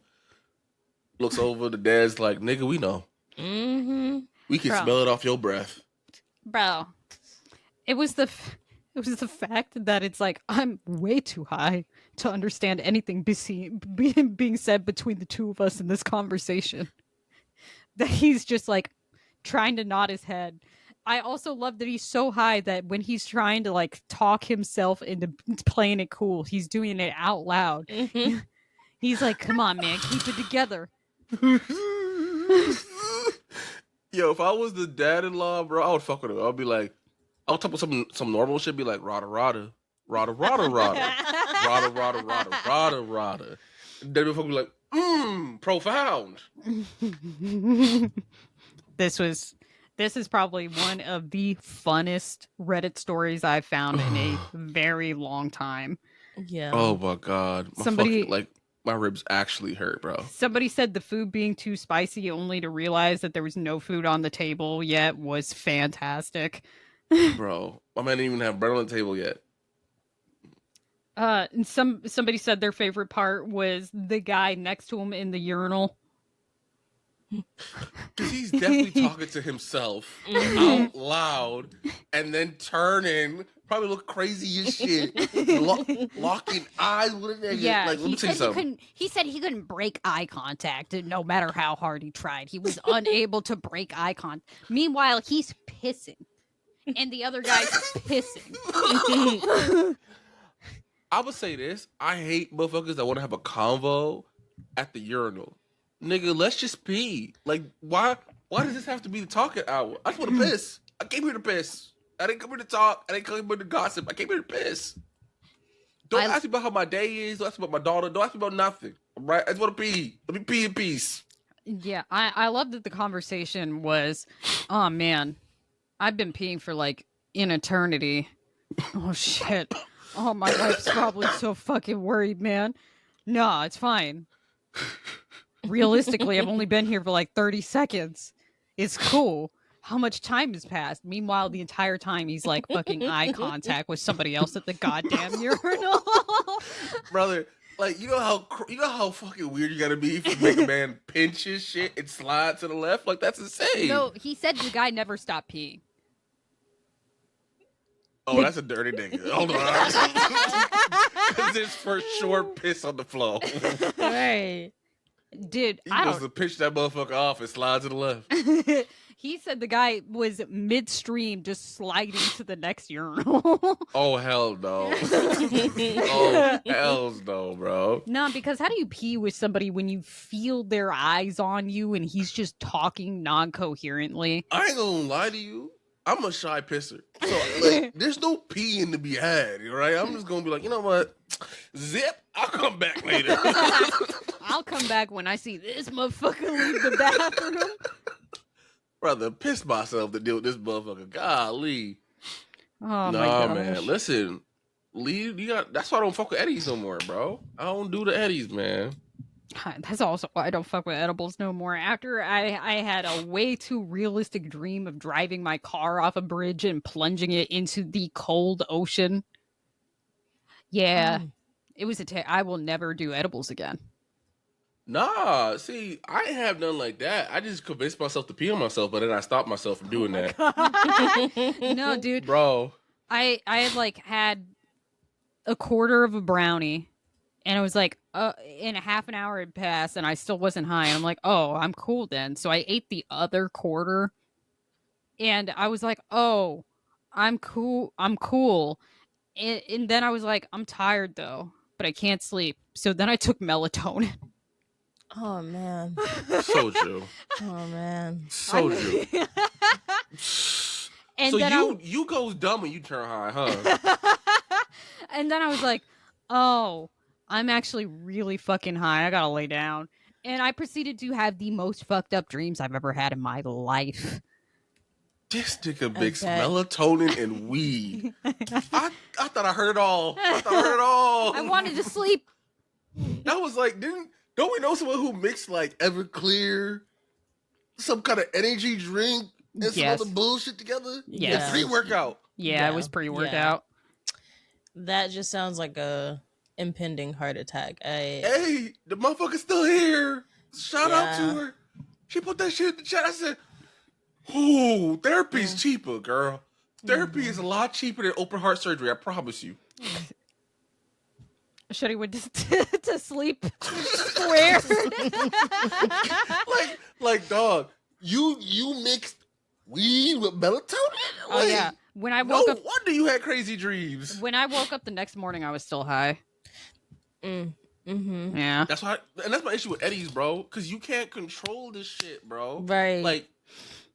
Looks over, the dad's like, "Nigga, we know. Mm-hmm. We can Bro. smell it off your breath." Bro, it was the fact that it's like I'm way too high to understand anything being said between the two of us in this conversation. That he's just like trying to nod his head. I also love that he's so high that when he's trying to like talk himself into playing it cool, he's doing it out loud. Mm-hmm. He's like, "Come on, man, keep it together." Yo, if I was the dad-in-law, bro, I would fuck with him. I'd be like, I'll talk about some normal shit. Be like, rada rada, rada rada rada, rada rada rada rada rada. Then the fuck be like, profound. This is probably one of the funnest Reddit stories I've found in a very long time. Yeah. Oh my god, my ribs actually hurt, bro. Somebody said the food being too spicy only to realize that there was no food on the table yet was fantastic. Bro, my man didn't even have bread on the table yet. And somebody said their favorite part was the guy next to him in the urinal. Because he's definitely talking to himself out loud and then turning, probably look crazy as shit, locking eyes with a nigga. Yeah, like, let me tell you something. He said he couldn't break eye contact no matter how hard he tried. He was unable to break eye contact. Meanwhile, he's pissing. And the other guy's pissing. I would say this. I hate motherfuckers that want to have a convo at the urinal. Nigga, let's just pee. Like, why does this have to be the talking hour? I just want to piss. I came here to piss. I didn't come here to talk. I didn't come here to gossip. I came here to piss. Don't ask me about how my day is. Don't ask me about my daughter. Don't ask me about nothing. All right? I just want to pee. Let me pee in peace. Yeah, I love that the conversation was, oh man, I've been peeing for like an eternity. Oh shit. Oh, my wife's probably so fucking worried, man. No, it's fine. Realistically, I've only been here for like 30 seconds. It's cool. How much time has passed? Meanwhile, the entire time he's like fucking eye contact with somebody else at the goddamn urinal. Brother, like, you know how fucking weird you gotta be to make a man pinch his shit and slide to the left? Like, that's insane. No, he said the guy never stopped peeing. Oh, that's a dirty nigga. Hold on. Because there's for sure piss on the floor. Right. Dude, He I goes don't... to pitch that motherfucker off and slide to the left. He said the guy was midstream just sliding to the next urinal. Oh, hell no. Oh, hell no, bro. No, because how do you pee with somebody when you feel their eyes on you and he's just talking non-coherently? I ain't gonna lie to you. I'm a shy pisser. So, like, there's no peeing to be had, right? I'm just gonna be like, you know what? Zip, I'll come back later. I'll come back when I see this motherfucker leave the bathroom. Brother, piss myself to deal with this motherfucker. Golly. Oh my Nah, gosh. man. Listen, that's why I don't fuck with Eddies no more, bro. I don't do the Eddies, man. That's also why I don't fuck with edibles no more. After I had a way too realistic dream of driving my car off a bridge and plunging it into the cold ocean. Yeah, it was I will never do edibles again. Nah, see, I ain't have nothing like that. I just convinced myself to pee on myself, but then I stopped myself from doing that. No, dude. Bro. I had had a quarter of a brownie. And I was like, in a half an hour had passed and I still wasn't high. And I'm like, oh, I'm cool then. So I ate the other quarter. And I was like, oh, I'm cool. And then I was like, I'm tired though, but I can't sleep. So then I took melatonin. Oh, man. Soju. Oh, man. Soju. And so then you go dumb when you turn high, huh? And then I was like, oh, I'm actually really fucking high. I gotta lay down. And I proceeded to have the most fucked up dreams I've ever had in my life. This nigga mixed bet. melatonin and weed. I thought I heard it all. I wanted to sleep. That was like, don't we know someone who mixed like Everclear, some kind of energy drink, and some Yes. other bullshit together? Yes. And pre-workout. Yeah, it was pre-workout. That just sounds like a impending heart attack. Hey, the motherfucker's still here. Shout out to her. She put that shit in the chat. I said, ooh, therapy's cheaper, girl. Therapy is a lot cheaper than open heart surgery, I promise you. Shuddy went to sleep square. like dog, you mixed weed with melatonin? Oh yeah. When I woke up, no wonder you had crazy dreams. when I woke up the next morning, I was still high. Mm-hmm. Yeah. That's why, and that's my issue with Eddie's, bro. Because you can't control this shit, bro. Right. Like,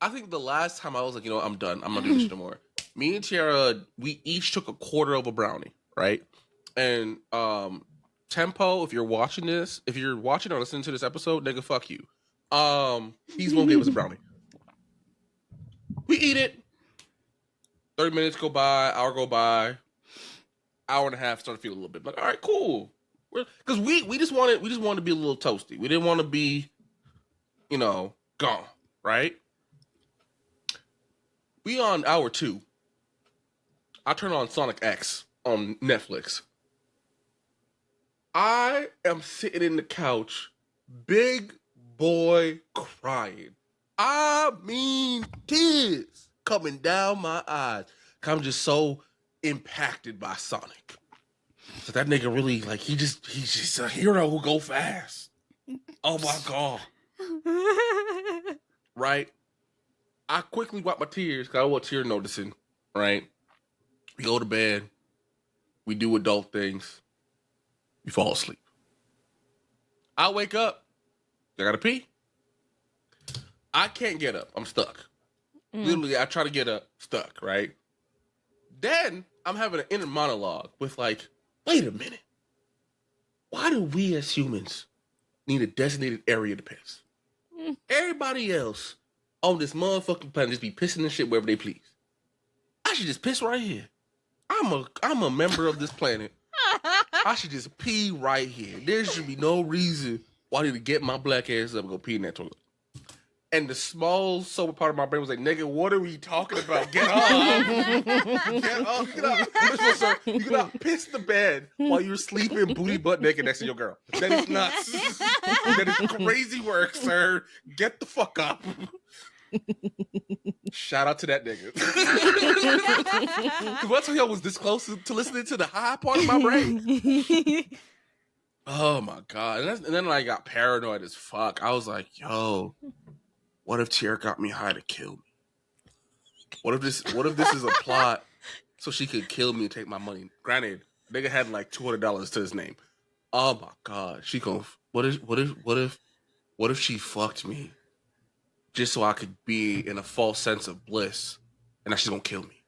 I think the last time I was like, you know, I'm done. I'm not doing this shit no more. Me and Tiara, we each took a quarter of a brownie, right? And Tempo, if you're watching this, if you're watching or listening to this episode, nigga, fuck you. He's gonna give us a brownie. We eat it. 30 minutes go by, hour go by, hour and a half, start to feel a little bit like, all right, cool. Because we just wanted to be a little toasty. We didn't want to be, you know, gone, right? We on hour 2. I turn on Sonic X on Netflix. I am sitting in the couch, big boy crying. I mean, tears coming down my eyes. I'm just so impacted by Sonic. So that nigga really, like, he's just a hero who go fast. Oh my God. Right? I quickly wipe my tears because I don't want tear noticing, right? We go to bed. We do adult things. We fall asleep. I wake up. I gotta pee. I can't get up. I'm stuck. Literally, I try to get up, stuck, right? Then I'm having an inner monologue with like, wait a minute. Why do we as humans need a designated area to piss? Everybody else on this motherfucking planet just be pissing and shit wherever they please. I should just piss right here. I'm a member of this planet. I should just pee right here. There should be no reason why I need to get my black ass up and go pee in that toilet. And the small sober part of my brain was like, nigga, what are we talking about? Get up. Get up. You cannot piss the bed while you're sleeping booty butt naked next to your girl. That is nuts. That is crazy work, sir. Get the fuck up. Shout out to that nigga. Because once I was this close to listening to the high part of my brain. Oh my God. And then I got paranoid as fuck. I was like, yo, what if Tiara got me high to kill me? What if this is a plot so she could kill me and take my money? Granted, nigga had like $200 to his name. Oh my God. She gon' what if she fucked me just so I could be in a false sense of bliss and now she's gonna kill me?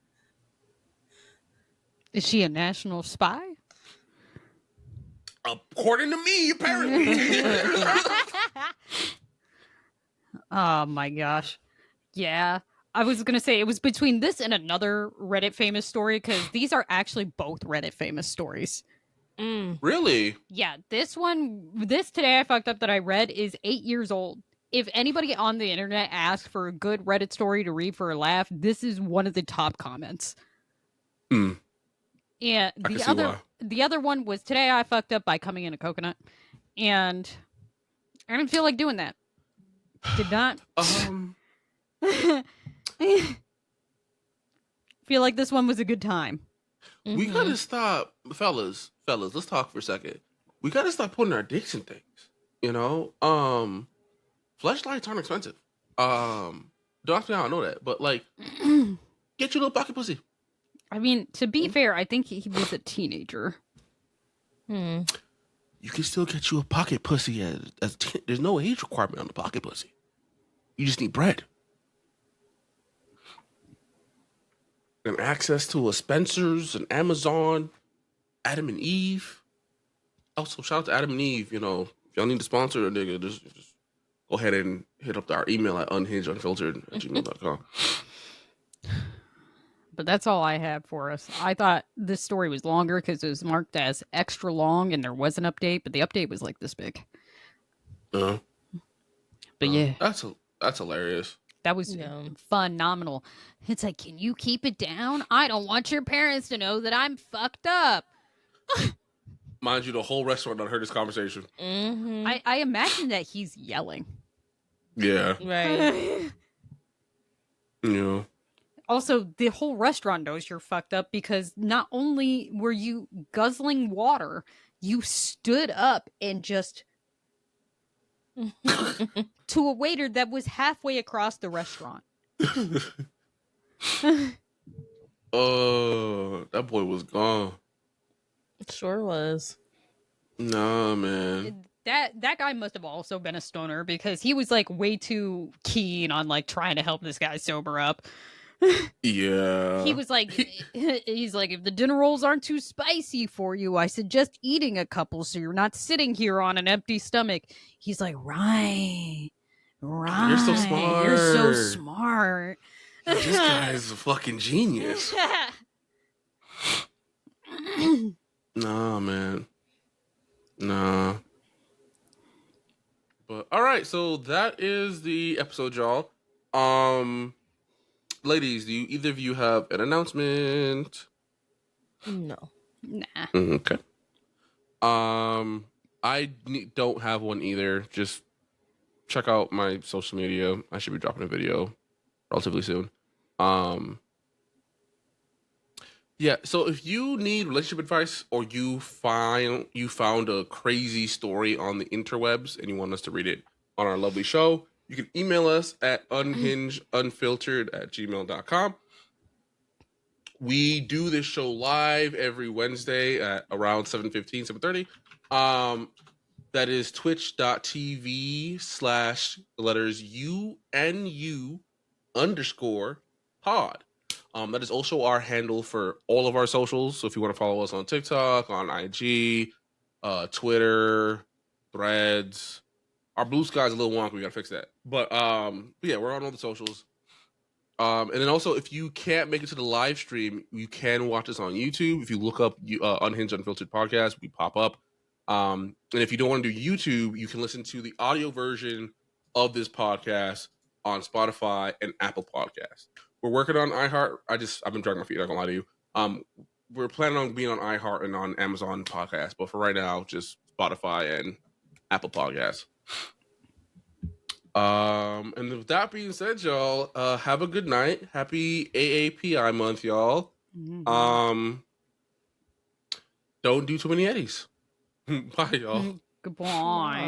Is she a national spy? According to me, apparently. Oh my gosh. Yeah. I was going to say it was between this and another Reddit famous story because these are actually both Reddit famous stories. Really? Yeah. This Today I Fucked Up that I read is 8 years old. If anybody on the internet asks for a good Reddit story to read for a laugh, this is one of the top comments. Yeah. The other one was Today I Fucked Up by Coming in a Coconut. And I didn't feel like doing that. Did not. Feel like this one was a good time. We gotta stop, fellas, let's talk for a second. We gotta stop putting our dicks in things. You know? Fleshlights aren't expensive. Don't ask me how I know that, but like get your little pocket pussy. I mean, to be fair, I think he was a teenager. You can still get you a pocket pussy there's no age requirement on the pocket pussy. You just need bread. And access to a Spencer's, an Amazon, Adam and Eve. Also, shout out to Adam and Eve, you know, If y'all need to sponsor a nigga, just go ahead and hit up our email at unhingedunfiltered@gmail.com. But that's all I have for us. I thought this story was longer because it was marked as extra long and there was an update, but the update was like this big. But yeah, that's hilarious. that was phenomenal. It's like, can you keep it down? I don't want your parents to know that I'm fucked up. Mind you, the whole restaurant done heard this conversation. Mm-hmm. I imagine that he's yelling. Yeah. Right. Yeah. Also, the whole restaurant knows you're fucked up because not only were you guzzling water, you stood up and just to a waiter that was halfway across the restaurant. Oh, that boy was gone. Sure was. Nah, man. That guy must have also been a stoner because he was like way too keen on like trying to help this guy sober up. Yeah. He was like, he's like, if the dinner rolls aren't too spicy for you, I suggest eating a couple so you're not sitting here on an empty stomach. He's like, right. You're so smart. You're so smart. This guy is a fucking genius. Nah, man. Nah. But all right, so that is the episode, y'all. Ladies, do either of you have an announcement? No. Nah. Okay. I don't have one either. Just check out my social media. I should be dropping a video relatively soon. Yeah, so if you need relationship advice or you found a crazy story on the interwebs and you want us to read it on our lovely show, you can email us at unhingedunfiltered@gmail.com. We do this show live every Wednesday at around 7:15, 7:30. That is twitch.tv/UNU_pod. That is also our handle for all of our socials. So if you want to follow us on TikTok, on IG, Twitter, Threads, our Blue Sky's a little wonky. We gotta fix that. But yeah, we're on all the socials. And then also, if you can't make it to the live stream, you can watch us on YouTube. If you look up Unhinged Unfiltered podcast, we pop up. And if you don't want to do YouTube, you can listen to the audio version of this podcast on Spotify and Apple Podcasts. We're working on iHeart. I've been dragging my feet. I'm not gonna lie to you. We're planning on being on iHeart and on Amazon Podcasts, but for right now, just Spotify and Apple Podcasts. And with that being said, y'all, have a good night. Happy AAPI month, y'all. Mm-hmm. Don't do too many eddies. Bye, y'all. Goodbye.